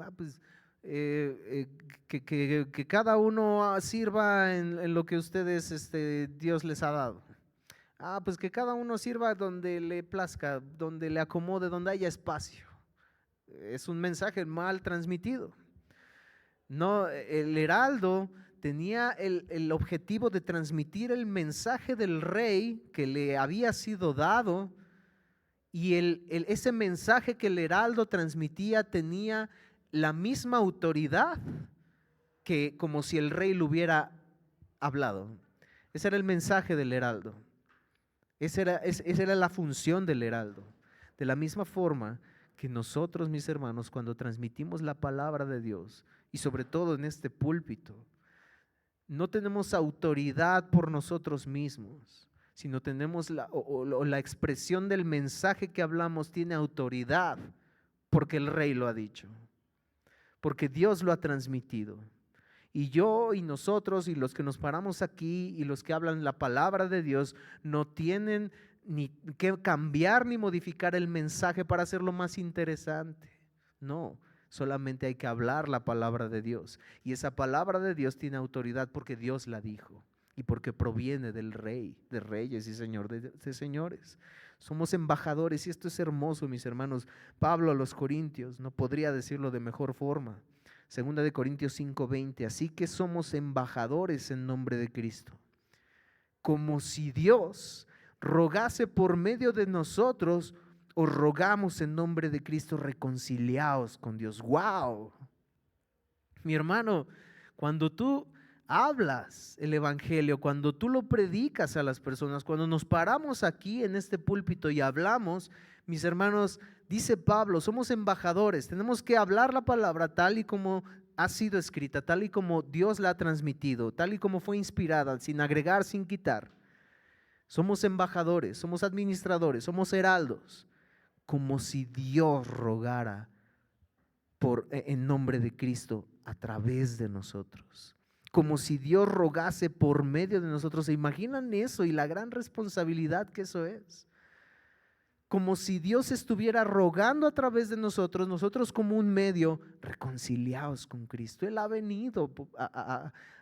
Que cada uno sirva en lo que ustedes, Dios les ha dado. Pues que cada uno sirva donde le plazca, donde le acomode, donde haya espacio. Es un mensaje mal transmitido. No, el heraldo tenía el objetivo de transmitir el mensaje del rey que le había sido dado. Y ese mensaje que el heraldo transmitía tenía la misma autoridad que como si el rey lo hubiera hablado. Ese era el mensaje del heraldo. Esa era la función del heraldo. De la misma forma que nosotros, mis hermanos, cuando transmitimos la palabra de Dios, y sobre todo en este púlpito, no tenemos autoridad por nosotros mismos, sino tenemos la expresión del mensaje que hablamos tiene autoridad porque el rey lo ha dicho, porque Dios lo ha transmitido. Y yo y nosotros y los que nos paramos aquí y los que hablan la palabra de Dios no tienen ni que cambiar ni modificar el mensaje para hacerlo más interesante. No, solamente hay que hablar la palabra de Dios. Y esa palabra de Dios tiene autoridad porque Dios la dijo. Y porque proviene del Rey de reyes y Señor de señores. Somos embajadores y esto es hermoso, mis hermanos. Pablo a los Corintios no podría decirlo de mejor forma. 2 Corintios 5:20, así que somos embajadores en nombre de Cristo. Como si Dios rogase por medio de nosotros, os rogamos en nombre de Cristo, reconciliaos con Dios. ¡Wow! Mi hermano, cuando tú hablas el evangelio, cuando tú lo predicas a las personas, cuando nos paramos aquí en este púlpito y hablamos, mis hermanos, dice Pablo, somos embajadores, tenemos que hablar la palabra tal y como ha sido escrita, tal y como Dios la ha transmitido, tal y como fue inspirada, sin agregar, sin quitar. Somos embajadores, somos administradores, somos heraldos, como si Dios rogara en nombre de Cristo a través de nosotros. Como si Dios rogase por medio de nosotros. ¿Se imaginan eso y la gran responsabilidad que eso es? Como si Dios estuviera rogando a través de nosotros, nosotros como un medio reconciliados con Cristo. Él ha venido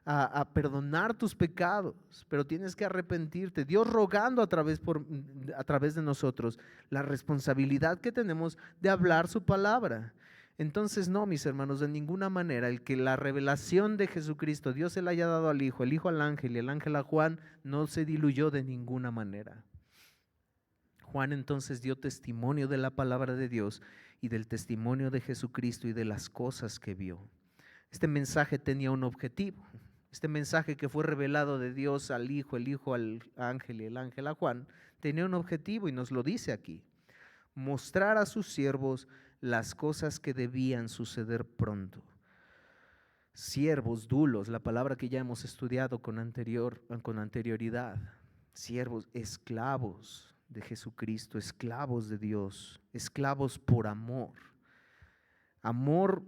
a perdonar tus pecados, pero tienes que arrepentirte. Dios rogando a través de nosotros la responsabilidad que tenemos de hablar su palabra. Entonces no, mis hermanos, de ninguna manera el que la revelación de Jesucristo, Dios se la haya dado al Hijo, el Hijo al ángel y el ángel a Juan, no se diluyó de ninguna manera. Juan entonces dio testimonio de la palabra de Dios y del testimonio de Jesucristo y de las cosas que vio. Este mensaje tenía un objetivo. Este mensaje que fue revelado de Dios al Hijo, el Hijo al ángel y el ángel a Juan, tenía un objetivo y nos lo dice aquí: mostrar a sus siervos las cosas que debían suceder pronto. Siervos, dulos, la palabra que ya hemos estudiado con anterioridad. Siervos, esclavos de Jesucristo, esclavos de Dios, esclavos por amor. Amor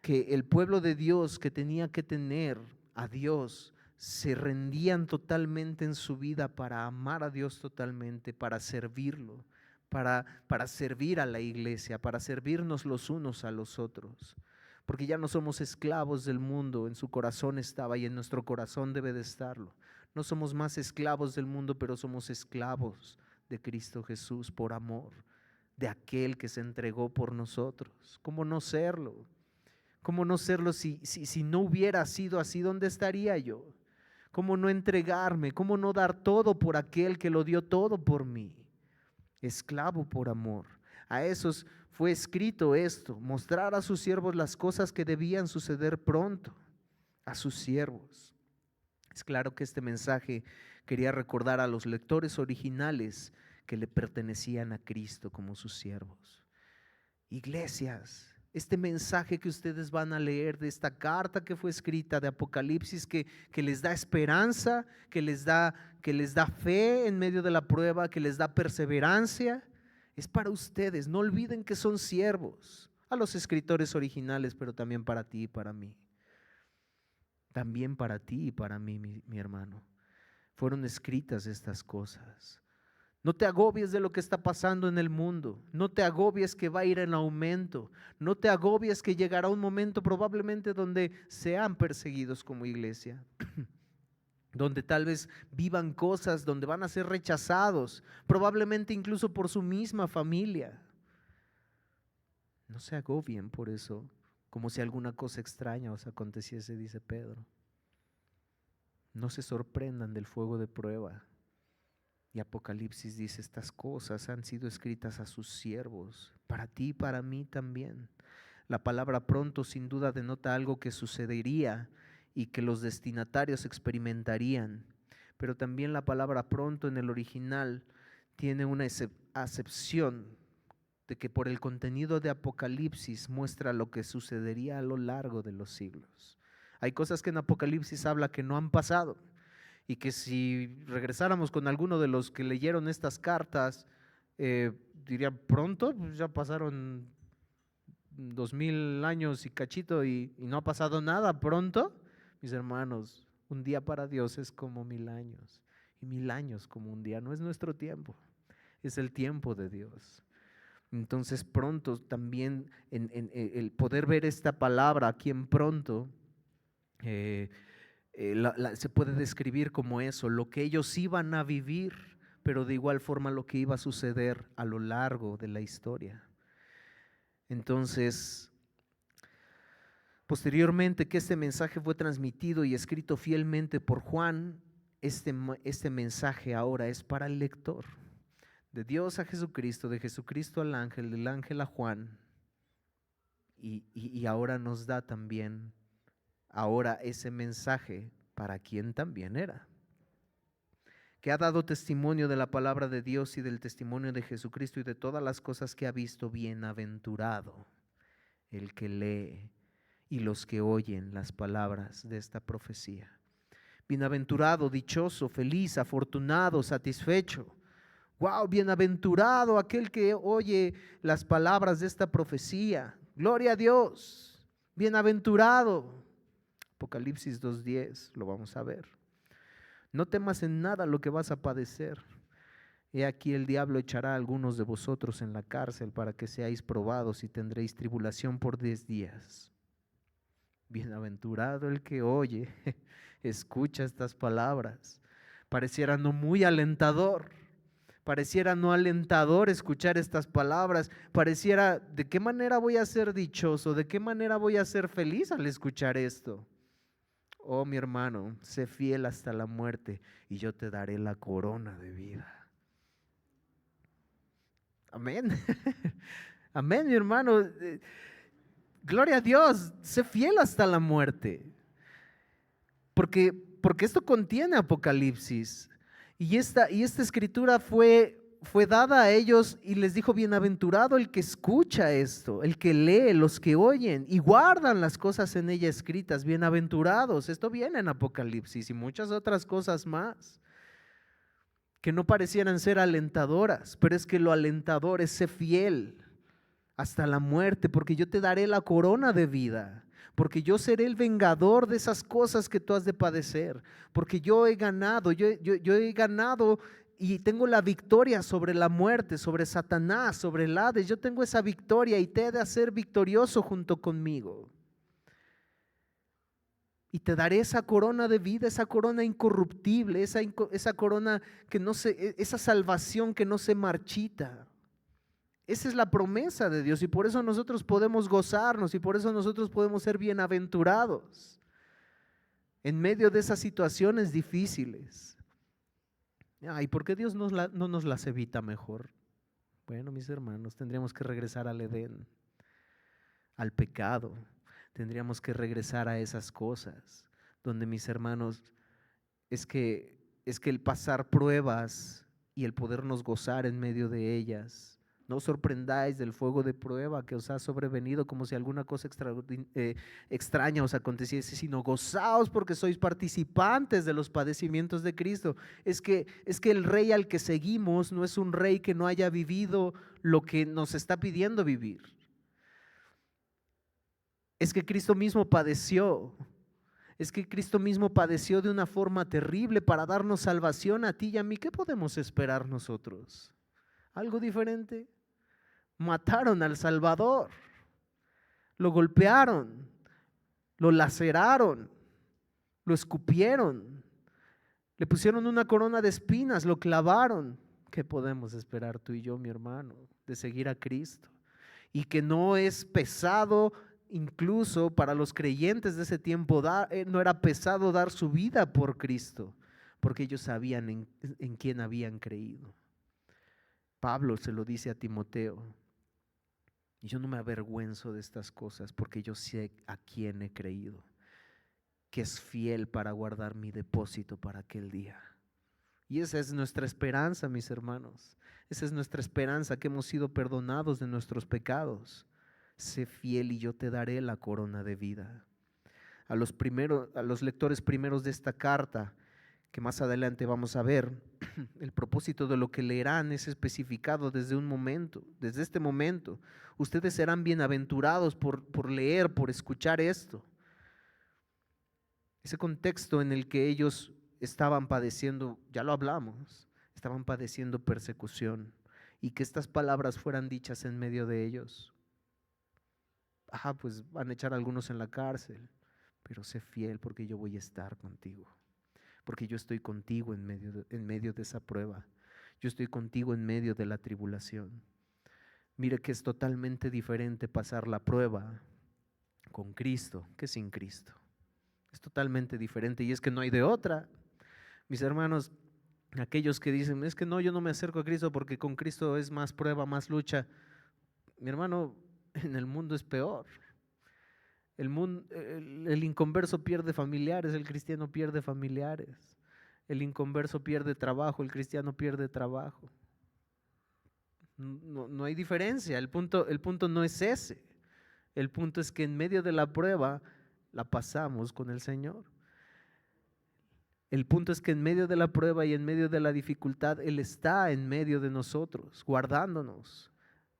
que el pueblo de Dios que tenía que tener a Dios, se rendían totalmente en su vida para amar a Dios totalmente, para servirlo, para servir a la iglesia, para servirnos los unos a los otros. Porque ya no somos esclavos del mundo, en su corazón estaba y en nuestro corazón debe de estarlo. No somos más esclavos del mundo, pero somos esclavos de Cristo Jesús por amor, de aquel que se entregó por nosotros. ¿Cómo no serlo? ¿Cómo no serlo si no hubiera sido así? ¿Dónde estaría yo? ¿Cómo no entregarme? ¿Cómo no dar todo por aquel que lo dio todo por mí? Esclavo por amor. A esos fue escrito esto: mostrar a sus siervos las cosas que debían suceder pronto. A sus siervos. Es claro que este mensaje quería recordar a los lectores originales que le pertenecían a Cristo como sus siervos. Iglesias, este mensaje que ustedes van a leer de esta carta que fue escrita de Apocalipsis, que les da esperanza, que les da fe en medio de la prueba, que les da perseverancia, es para ustedes. No olviden que son siervos, a los escritores originales, pero también para ti y para mí. También para ti y para mí, mi hermano. Fueron escritas estas cosas. No te agobies de lo que está pasando en el mundo. No te agobies que va a ir en aumento. No te agobies que llegará un momento probablemente donde sean perseguidos como iglesia. Donde tal vez vivan cosas, donde van a ser rechazados, probablemente incluso por su misma familia. No se agobien por eso, como si alguna cosa extraña os aconteciese, dice Pedro. No se sorprendan del fuego de prueba. Y Apocalipsis dice: estas cosas han sido escritas a sus siervos, para ti y para mí también. La palabra pronto sin duda denota algo que sucedería y que los destinatarios experimentarían, pero también la palabra pronto en el original tiene una acepción de que por el contenido de Apocalipsis muestra lo que sucedería a lo largo de los siglos. Hay cosas que en Apocalipsis habla que no han pasado, y que si regresáramos con alguno de los que leyeron estas cartas, dirían: pronto, pues ya pasaron 2000 años y cachito y no ha pasado nada. Pronto, mis hermanos, un día para Dios es como 1000 años, y 1000 años como un día. No es nuestro tiempo, es el tiempo de Dios. Entonces pronto también, en el poder ver esta palabra aquí en pronto, se puede describir como eso, lo que ellos iban a vivir, pero de igual forma lo que iba a suceder a lo largo de la historia. Entonces, posteriormente que este mensaje fue transmitido y escrito fielmente por Juan, este mensaje ahora es para el lector. De Dios a Jesucristo, de Jesucristo al ángel, del ángel a Juan, y ahora nos da también ahora ese mensaje para quien también era, que ha dado testimonio de la palabra de Dios y del testimonio de Jesucristo y de todas las cosas que ha visto. Bienaventurado el que lee y los que oyen las palabras de esta profecía. Bienaventurado, dichoso, feliz, afortunado, satisfecho. Wow, bienaventurado aquel que oye las palabras de esta profecía. Gloria a Dios. Bienaventurado. Apocalipsis 2:10, lo vamos a ver. No temas en nada lo que vas a padecer. He aquí el diablo echará a algunos de vosotros en la cárcel para que seáis probados y tendréis tribulación por 10 días. Bienaventurado el que oye, escucha estas palabras. Pareciera no muy alentador. Pareciera no alentador escuchar estas palabras. Pareciera, ¿de qué manera voy a ser dichoso? ¿De qué manera voy a ser feliz al escuchar esto? Oh, mi hermano, sé fiel hasta la muerte y yo te daré la corona de vida. Amén. Amén, mi hermano. Gloria a Dios, sé fiel hasta la muerte. Porque esto contiene Apocalipsis. Y esta escritura fue dada a ellos y les dijo: bienaventurado el que escucha esto, el que lee, los que oyen y guardan las cosas en ella escritas. Bienaventurados. Esto viene en Apocalipsis y muchas otras cosas más que no parecieran ser alentadoras, pero es que lo alentador es ser fiel hasta la muerte, porque yo te daré la corona de vida. Porque yo seré el vengador de esas cosas que tú has de padecer. Porque yo he ganado, yo he ganado y tengo la victoria sobre la muerte, sobre Satanás, sobre el Hades. Yo tengo esa victoria y te he de hacer victorioso junto conmigo. Y te daré esa corona de vida, esa corona incorruptible, esa corona que no se, esa salvación que no se marchita. Esa es la promesa de Dios y por eso nosotros podemos gozarnos y por eso nosotros podemos ser bienaventurados en medio de esas situaciones difíciles. ¿Y por qué Dios no nos las evita mejor? Bueno, mis hermanos, tendríamos que regresar al Edén, al pecado. Tendríamos que regresar a esas cosas donde, mis hermanos, es que el pasar pruebas y el podernos gozar en medio de ellas. No os sorprendáis del fuego de prueba que os ha sobrevenido como si alguna cosa extraña os aconteciese, sino gozaos porque sois participantes de los padecimientos de Cristo. Es que el rey al que seguimos no es un rey que no haya vivido lo que nos está pidiendo vivir. Es que Cristo mismo padeció. Es que Cristo mismo padeció de una forma terrible para darnos salvación a ti y a mí. ¿Qué podemos esperar nosotros? ¿Algo diferente? Mataron al Salvador, lo golpearon, lo laceraron, lo escupieron, le pusieron una corona de espinas, lo clavaron. ¿Qué podemos esperar tú y yo, mi hermano, de seguir a Cristo? Y que no es pesado, incluso para los creyentes de ese tiempo, no era pesado dar su vida por Cristo, porque ellos sabían en quién habían creído. Pablo se lo dice a Timoteo: y yo no me avergüenzo de estas cosas porque yo sé a quién he creído, que es fiel para guardar mi depósito para aquel día. Y esa es nuestra esperanza, mis hermanos. Esa es nuestra esperanza, que hemos sido perdonados de nuestros pecados. Sé fiel y yo te daré la corona de vida. A los lectores primeros de esta carta, que más adelante vamos a ver, el propósito de lo que leerán es especificado desde este momento. Ustedes serán bienaventurados por leer, por escuchar esto. Ese contexto en el que ellos estaban padeciendo, ya lo hablamos, estaban padeciendo persecución, y que estas palabras fueran dichas en medio de ellos. Pues van a echar a algunos en la cárcel, pero sé fiel porque yo voy a estar contigo. Porque yo estoy contigo en medio de esa prueba. Yo estoy contigo en medio de la tribulación. Mire que es totalmente diferente pasar la prueba con Cristo que sin Cristo. Es totalmente diferente y es que no hay de otra. Mis hermanos, aquellos que dicen: es que no, yo no me acerco a Cristo porque con Cristo es más prueba, más lucha. Mi hermano, en el mundo es peor. El inconverso pierde familiares, el cristiano pierde familiares. El inconverso pierde trabajo, el cristiano pierde trabajo. No hay diferencia, el punto no es ese. El punto es que en medio de la prueba la pasamos con el Señor. El punto es que en medio de la prueba y en medio de la dificultad, Él está en medio de nosotros, guardándonos,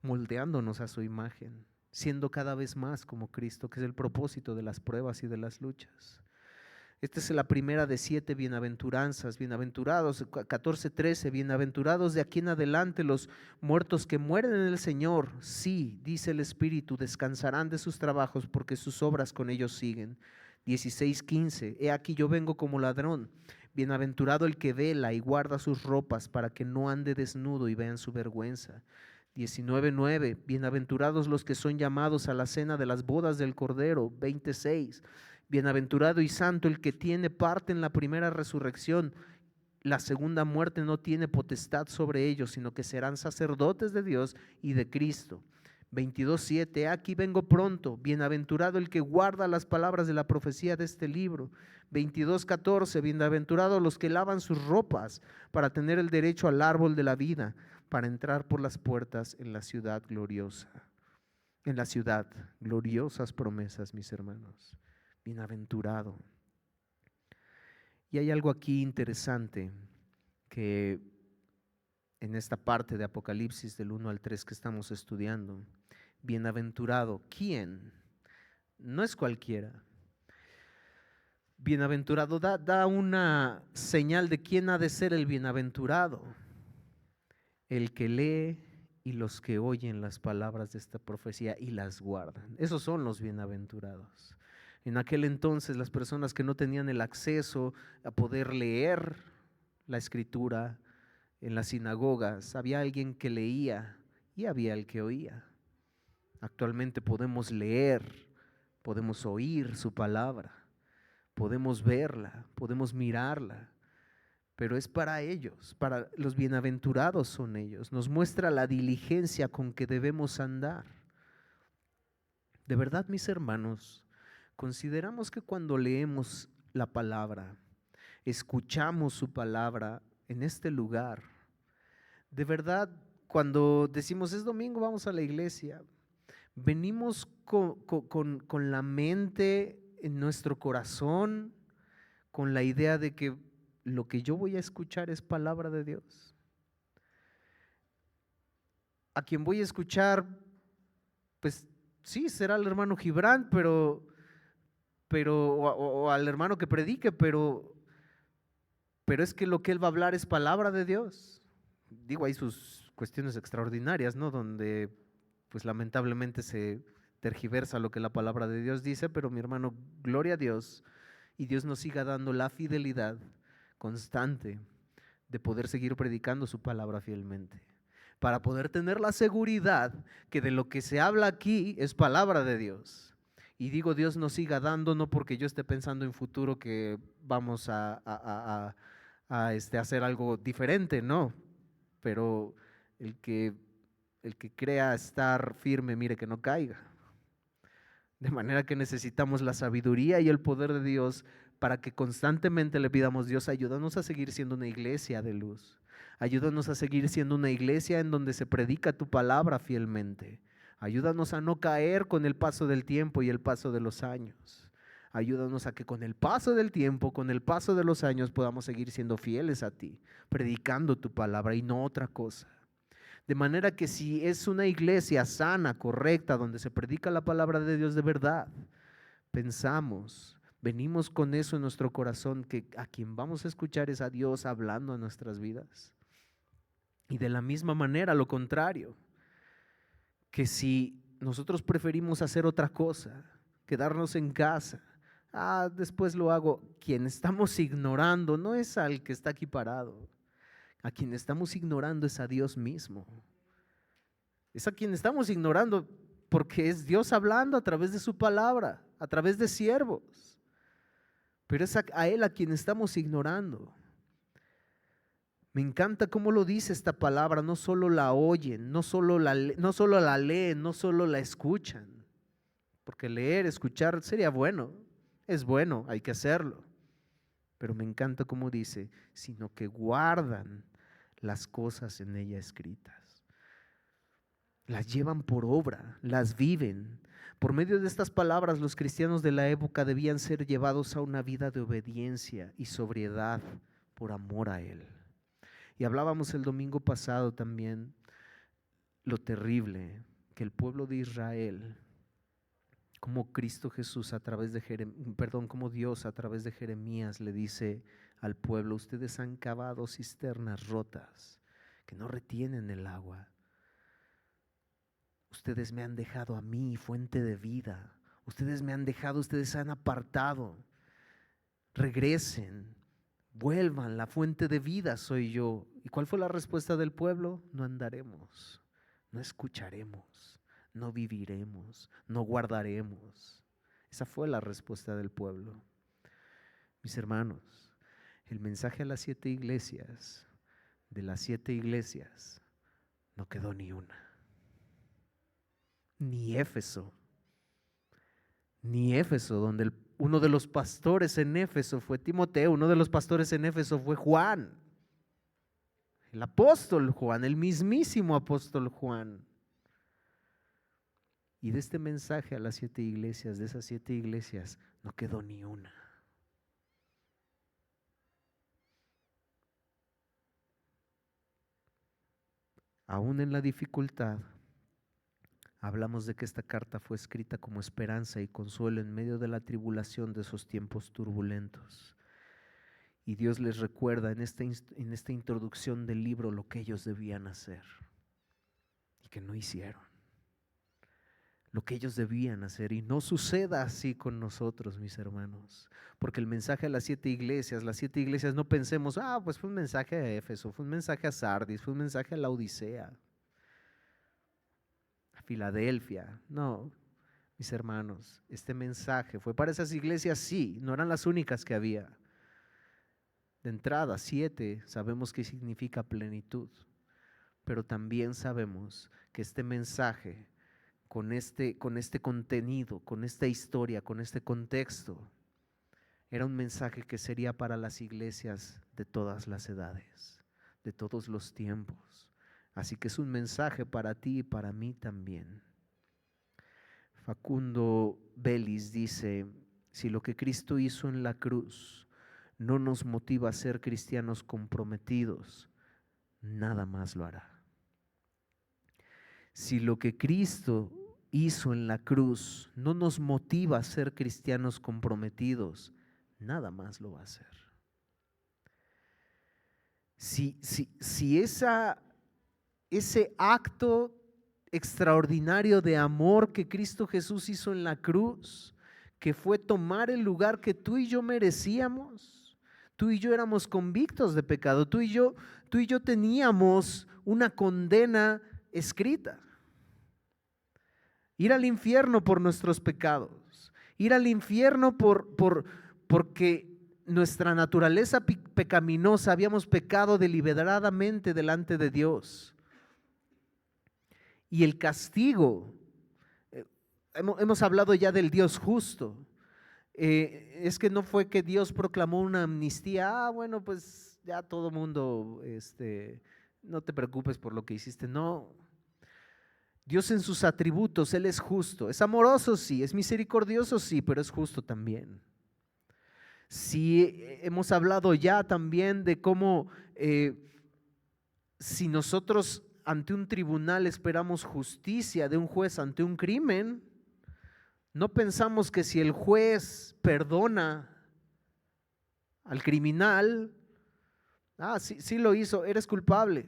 moldeándonos a su imagen, siendo cada vez más como Cristo, que es el propósito de las pruebas y de las luchas. Esta es la primera de 7 bienaventuranzas. Bienaventurados, 14:13, bienaventurados de aquí en adelante los muertos que mueren en el Señor. Sí, dice el Espíritu, descansarán de sus trabajos porque sus obras con ellos siguen. 16:15, he aquí yo vengo como ladrón. Bienaventurado el que vela y guarda sus ropas para que no ande desnudo y vean su vergüenza. 19:9, bienaventurados los que son llamados a la cena de las bodas del Cordero. 26, bienaventurado y santo el que tiene parte en la primera resurrección. La segunda muerte no tiene potestad sobre ellos, sino que serán sacerdotes de Dios y de Cristo. 22:7, aquí vengo pronto, bienaventurado el que guarda las palabras de la profecía de este libro. 22:14, bienaventurados los que lavan sus ropas para tener el derecho al árbol de la vida, para entrar por las puertas en la ciudad gloriosa. En la ciudad, gloriosas promesas, mis hermanos. Bienaventurado. Y hay algo aquí interesante que en esta parte de Apocalipsis del 1 al 3 que estamos estudiando. Bienaventurado, ¿quién? No es cualquiera. Bienaventurado da una señal de quién ha de ser el bienaventurado. El que lee y los que oyen las palabras de esta profecía y las guardan. Esos son los bienaventurados. En aquel entonces las personas que no tenían el acceso a poder leer la escritura en las sinagogas, había alguien que leía y había el que oía. Actualmente podemos leer, podemos oír su palabra, podemos verla, podemos mirarla, pero es para ellos, para los bienaventurados son ellos. Nos muestra la diligencia con que debemos andar. De verdad, mis hermanos, consideramos que cuando leemos la palabra, escuchamos su palabra en este lugar, de verdad, cuando decimos es domingo, vamos a la iglesia, venimos con la mente en nuestro corazón, con la idea de que lo que yo voy a escuchar es palabra de Dios. A quien voy a escuchar, pues sí, será el hermano Gibran, o al hermano que predique, pero es que lo que él va a hablar es palabra de Dios. Digo, hay sus cuestiones extraordinarias, ¿no? Donde pues lamentablemente se tergiversa lo que la palabra de Dios dice, pero mi hermano, gloria a Dios, y Dios nos siga dando la fidelidad constante de poder seguir predicando su palabra fielmente, para poder tener la seguridad que de lo que se habla aquí es palabra de Dios. Y digo, Dios nos siga dando, no porque yo esté pensando en futuro que vamos a hacer algo diferente, no, pero el que crea estar firme, mire que no caiga. De manera que necesitamos la sabiduría y el poder de Dios para que constantemente le pidamos: Dios, ayúdanos a seguir siendo una iglesia de luz. Ayúdanos a seguir siendo una iglesia en donde se predica tu palabra fielmente. Ayúdanos a no caer con el paso del tiempo y el paso de los años. Ayúdanos a que con el paso del tiempo, con el paso de los años podamos seguir siendo fieles a ti, predicando tu palabra y no otra cosa. De manera que si es una iglesia sana, correcta, donde se predica la palabra de Dios de verdad, pensamos, venimos con eso en nuestro corazón, que a quien vamos a escuchar es a Dios hablando a nuestras vidas. Y de la misma manera, lo contrario, que si nosotros preferimos hacer otra cosa, quedarnos en casa, después lo hago, quien estamos ignorando no es al que está aquí parado. A quien estamos ignorando es a Dios mismo. Es a quien estamos ignorando porque es Dios hablando a través de su palabra, a través de siervos. Pero es a Él a quien estamos ignorando. Me encanta cómo lo dice esta palabra. No solo la oyen, no solo la leen, no solo la escuchan. porque leer, escuchar sería bueno, es bueno, hay que hacerlo. Pero me encanta cómo dice, sino que guardan las cosas en ella escritas. Las llevan por obra, las viven. Por medio de estas palabras, los cristianos de la época debían ser llevados a una vida de obediencia y sobriedad por amor a Él. Y hablábamos el domingo pasado también lo terrible que el pueblo de Israel, como Cristo Jesús a través de como Dios a través de Jeremías le dice al pueblo: ustedes han cavado cisternas rotas que no retienen el agua. Ustedes me han dejado a mí, fuente de vida. Ustedes me han dejado, ustedes se han apartado. Regresen, vuelvan, la fuente de vida soy yo. ¿Y cuál fue la respuesta del pueblo? No andaremos, no escucharemos, no viviremos, no guardaremos. Esa fue la respuesta del pueblo. Mis hermanos, el mensaje a las 7 iglesias, de las 7 iglesias, no quedó ni una. Ni Éfeso, donde uno de los pastores en Éfeso fue Timoteo, uno de los pastores en Éfeso fue Juan, el apóstol Juan, el mismísimo apóstol Juan. Y de este mensaje a las 7 iglesias, de esas 7 iglesias, no quedó ni una. Aún en la dificultad, hablamos de que esta carta fue escrita como esperanza y consuelo en medio de la tribulación de esos tiempos turbulentos. Y Dios les recuerda en esta introducción del libro lo que ellos debían hacer y que no hicieron. Lo que ellos debían hacer, y no suceda así con nosotros, mis hermanos, porque el mensaje a las 7 iglesias no pensemos, pues fue un mensaje a Éfeso, fue un mensaje a Sardis, fue un mensaje a la Odisea, a Filadelfia. No, mis hermanos, este mensaje fue para esas iglesias, sí, no eran las únicas que había. De entrada, 7, sabemos que significa plenitud, pero también sabemos que este mensaje, con este contenido, con esta historia, con este contexto, era un mensaje que sería para las iglesias de todas las edades, de todos los tiempos. Así que es un mensaje para ti y para mí también. Facundo Belis dice: si lo que Cristo hizo en la cruz no nos motiva a ser cristianos comprometidos, nada más lo hará. Si lo que Cristo hizo en la cruz no nos motiva a ser cristianos comprometidos, nada más lo va a hacer. Si ese acto extraordinario de amor que Cristo Jesús hizo en la cruz, que fue tomar el lugar que tú y yo merecíamos, tú y yo éramos convictos de pecado, tú y yo teníamos una condena escrita. Ir al infierno por nuestros pecados, ir al infierno porque nuestra naturaleza pecaminosa, habíamos pecado deliberadamente delante de Dios. Y el castigo, hemos hablado ya del Dios justo, es que no fue que Dios proclamó una amnistía, bueno, pues ya todo mundo, no te preocupes por lo que hiciste, no. Dios en sus atributos, Él es justo, es amoroso sí, es misericordioso sí, pero es justo también. Sí, hemos hablado ya también de cómo si nosotros ante un tribunal esperamos justicia de un juez ante un crimen, no pensamos que si el juez perdona al criminal, sí lo hizo, eres culpable,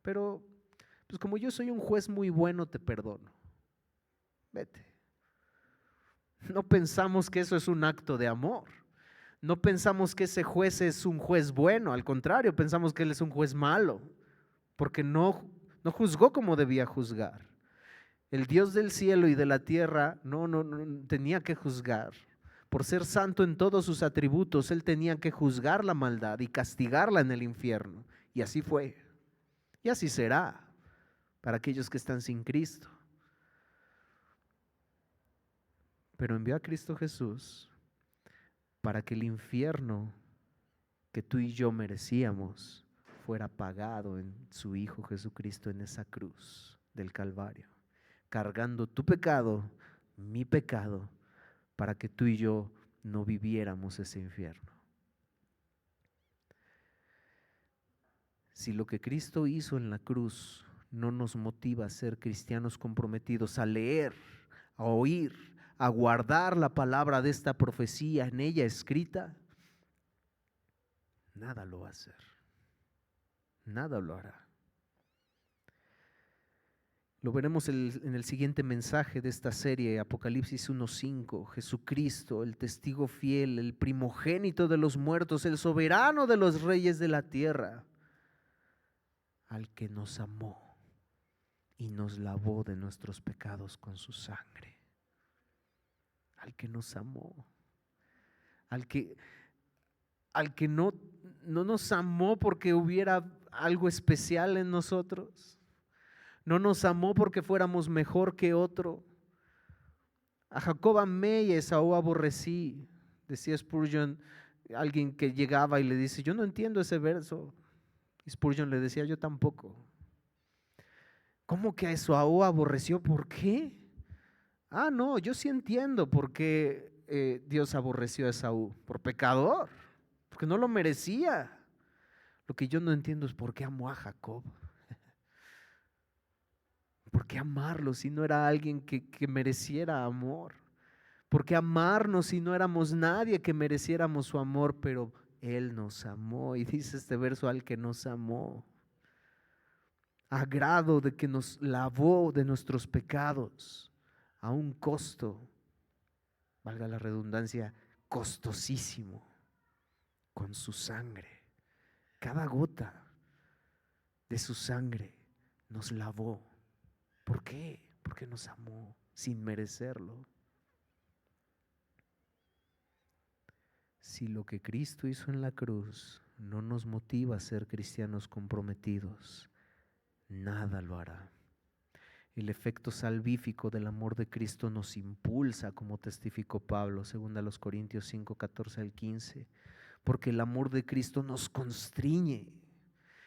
pero pues como yo soy un juez muy bueno, te perdono. Vete. No pensamos que eso es un acto de amor. No pensamos que ese juez es un juez bueno. Al contrario, pensamos que él es un juez malo, porque no juzgó como debía juzgar. El Dios del cielo y de la tierra no tenía que juzgar. Por ser santo en todos sus atributos, Él tenía que juzgar la maldad y castigarla en el infierno. Y así fue. Y así será para aquellos que están sin Cristo. pero envió a Cristo Jesús para que el infierno que tú y yo merecíamos fuera pagado en su Hijo Jesucristo en esa cruz del Calvario, cargando tu pecado, mi pecado, para que tú y yo no viviéramos ese infierno. Si lo que Cristo hizo en la cruz no nos motiva a ser cristianos comprometidos, a leer, a oír, a guardar la palabra de esta profecía en ella escrita, nada lo va a hacer, nada lo hará. Lo veremos en el siguiente mensaje de esta serie, Apocalipsis 1:5. Jesucristo, el testigo fiel, el primogénito de los muertos, el soberano de los reyes de la tierra, al que nos amó y nos lavó de nuestros pecados con su sangre. Al que nos amó, al que no nos amó porque hubiera algo especial en nosotros. No nos amó porque fuéramos mejor que otro. A Jacob amé y a Esaú aborrecí. Decía Spurgeon, alguien que llegaba y le dice, yo no entiendo ese verso. Y Spurgeon le decía, yo tampoco. ¿Cómo que a Esaú aborreció? ¿Por qué? Ah, no, yo sí entiendo por qué Dios aborreció a Esaú. Por pecador, porque no lo merecía. Lo que yo no entiendo es por qué amó a Jacob. ¿Por qué amarlo si no era alguien que mereciera amor? ¿Por qué amarnos si no éramos nadie que mereciéramos su amor? Pero Él nos amó, y dice este verso, al que nos amó, a grado de que nos lavó de nuestros pecados a un costo, valga la redundancia, costosísimo, con su sangre. Cada gota de su sangre nos lavó. ¿Por qué? Porque nos amó sin merecerlo. Si lo que Cristo hizo en la cruz no nos motiva a ser cristianos comprometidos, nada lo hará. El efecto salvífico del amor de Cristo nos impulsa, como testificó Pablo, 2 Corintios 5, 14 al 15, porque el amor de Cristo nos constriñe,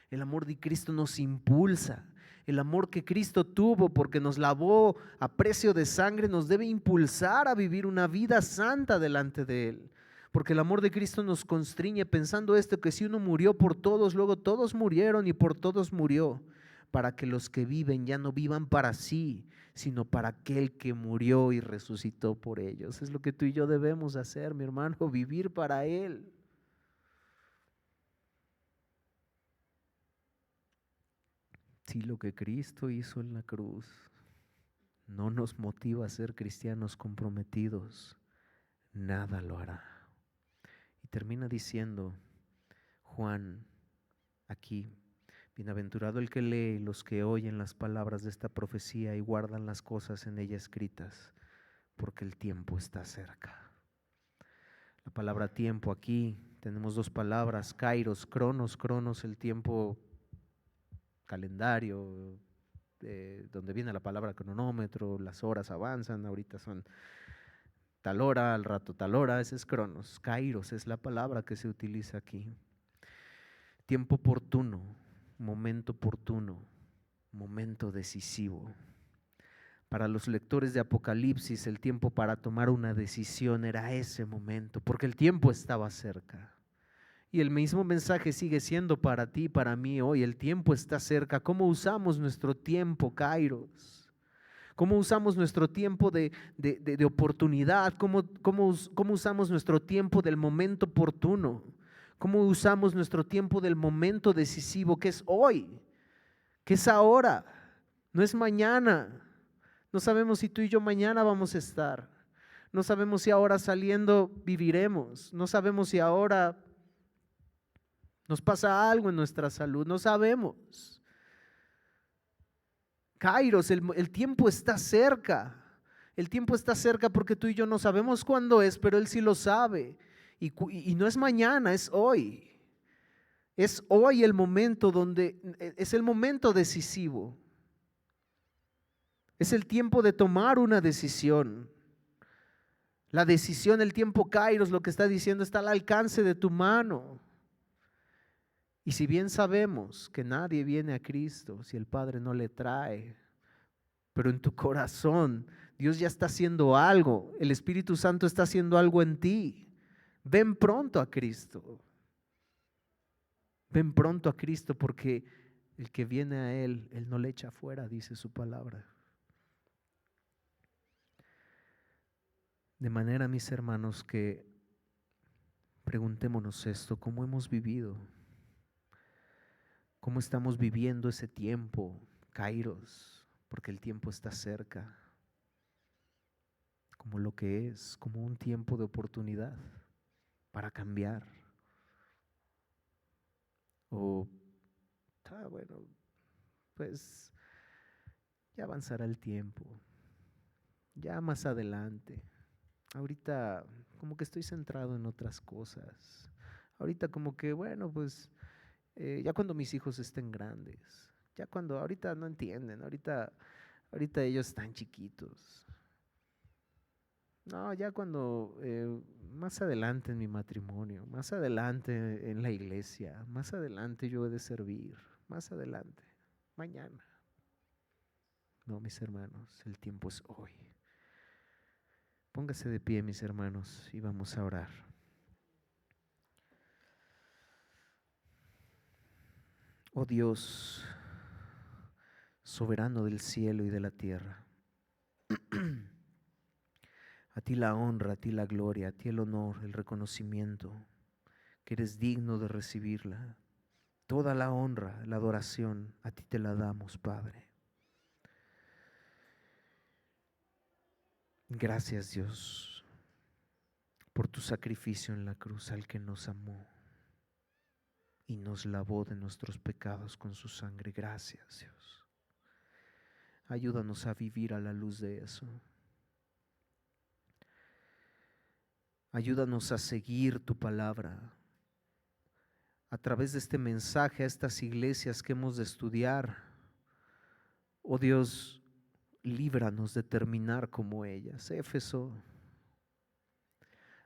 el amor de Cristo nos impulsa. El amor que Cristo tuvo porque nos lavó a precio de sangre nos debe impulsar a vivir una vida santa delante de Él. Porque el amor de Cristo nos constriñe pensando esto, que si uno murió por todos, luego todos murieron y por todos murió, para que los que viven ya no vivan para sí, sino para aquel que murió y resucitó por ellos. Es lo que tú y yo debemos hacer, mi hermano, vivir para Él. Si lo que Cristo hizo en la cruz no nos motiva a ser cristianos comprometidos, nada lo hará. Y termina diciendo Juan aquí, bienaventurado el que lee y los que oyen las palabras de esta profecía y guardan las cosas en ella escritas, porque el tiempo está cerca. La palabra tiempo aquí, tenemos dos palabras, kairos, cronos, el tiempo calendario, donde viene la palabra cronómetro, las horas avanzan, ahorita son tal hora, al rato tal hora, ese es cronos. Kairos es la palabra que se utiliza aquí. Tiempo oportuno, momento decisivo. Para los lectores de Apocalipsis, el tiempo para tomar una decisión era ese momento, porque el tiempo estaba cerca. Y el mismo mensaje sigue siendo para ti y para mí hoy. El tiempo está cerca. ¿Cómo usamos nuestro tiempo, kairos? ¿Cómo usamos nuestro tiempo de oportunidad? ¿Cómo usamos nuestro tiempo del momento oportuno? ¿Cómo usamos nuestro tiempo del momento decisivo, que es hoy, que es ahora, no es mañana? No sabemos si tú y yo mañana vamos a estar. No sabemos si ahora saliendo viviremos. No sabemos si ahora nos pasa algo en nuestra salud, no sabemos. Kairos, el tiempo está cerca. El tiempo está cerca porque tú y yo no sabemos cuándo es, pero Él sí lo sabe. Y no es mañana, es hoy. Es hoy el momento es el momento decisivo. Es el tiempo de tomar una decisión. La decisión, el tiempo Kairos, lo que está diciendo, está al alcance de tu mano. Y si bien sabemos que nadie viene a Cristo si el Padre no le trae, pero en tu corazón Dios ya está haciendo algo, el Espíritu Santo está haciendo algo en ti. Ven pronto a Cristo. Ven pronto a Cristo, porque el que viene a Él no le echa fuera, dice su palabra. De manera, mis hermanos, que preguntémonos esto: ¿cómo hemos vivido? ¿Cómo estamos viviendo ese tiempo, Kairos? Porque el tiempo está cerca, como lo que es, como un tiempo de oportunidad para cambiar. O, bueno, pues ya avanzará el tiempo, ya más adelante. Ahorita como que estoy centrado en otras cosas. Ahorita como que, bueno, pues ya cuando mis hijos estén grandes, ya cuando, ahorita no entienden, ahorita ellos están chiquitos. No, ya cuando, más adelante en mi matrimonio, más adelante en la iglesia, más adelante yo he de servir, más adelante, mañana. No, mis hermanos, el tiempo es hoy. Póngase de pie, mis hermanos, y vamos a orar. Oh Dios, soberano del cielo y de la tierra, a ti la honra, a ti la gloria, a ti el honor, el reconocimiento, que eres digno de recibirla. Toda la honra, la adoración, a ti te la damos, Padre. Gracias, Dios, por tu sacrificio en la cruz, al que nos amó y nos lavó de nuestros pecados con su sangre. Gracias, Dios. Ayúdanos a vivir a la luz de eso. Ayúdanos a seguir tu palabra a través de este mensaje a estas iglesias que hemos de estudiar. Oh Dios, líbranos de terminar como ellas. Éfeso,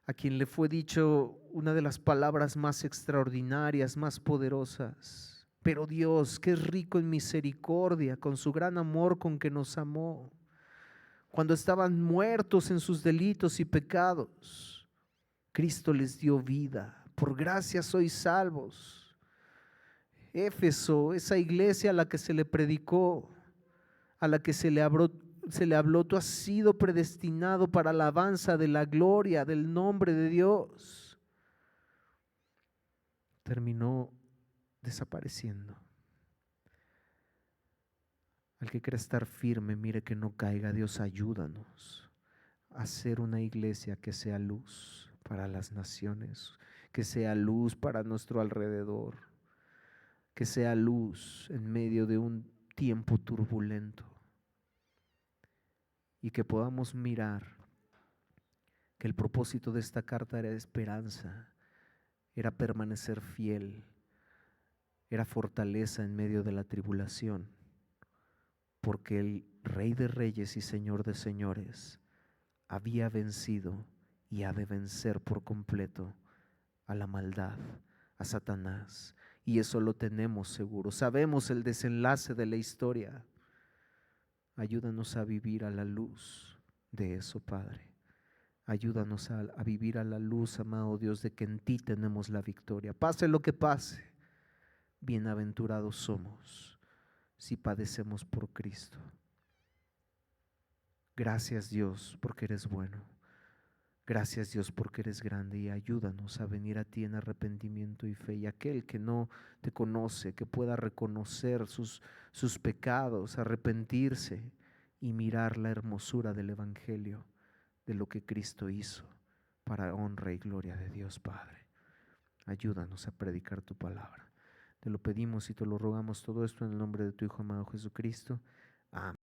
a quien le fue dicho una de las palabras más extraordinarias, más poderosas: pero Dios, que es rico en misericordia, con su gran amor con que nos amó, cuando estaban muertos en sus delitos y pecados, Cristo les dio vida. Por gracia sois salvos. Éfeso, esa iglesia a la que se le predicó, a la que se le habló, tú has sido predestinado para la alabanza de la gloria del nombre de Dios, terminó desapareciendo. Al que quiera estar firme, mire que no caiga. Dios, ayúdanos a ser una iglesia que sea luz para las naciones, que sea luz para nuestro alrededor, que sea luz en medio de un tiempo turbulento, y que podamos mirar que el propósito de esta carta era esperanza, era permanecer fiel, era fortaleza en medio de la tribulación, porque el Rey de Reyes y Señor de Señores había vencido y ha de vencer por completo a la maldad, a Satanás, y eso lo tenemos seguro. Sabemos el desenlace de la historia. Ayúdanos a vivir a la luz de eso, Padre. Ayúdanos a vivir a la luz, amado Dios, de que en ti tenemos la victoria. Pase lo que pase, bienaventurados somos si padecemos por Cristo. Gracias, Dios, porque eres bueno. Gracias, Dios, porque eres grande, y ayúdanos a venir a ti en arrepentimiento y fe. Y aquel que no te conoce, que pueda reconocer sus pecados, arrepentirse y mirar la hermosura del Evangelio, de lo que Cristo hizo para honra y gloria de Dios Padre. Ayúdanos a predicar tu palabra. Te lo pedimos y te lo rogamos todo esto en el nombre de tu Hijo amado Jesucristo. Amén.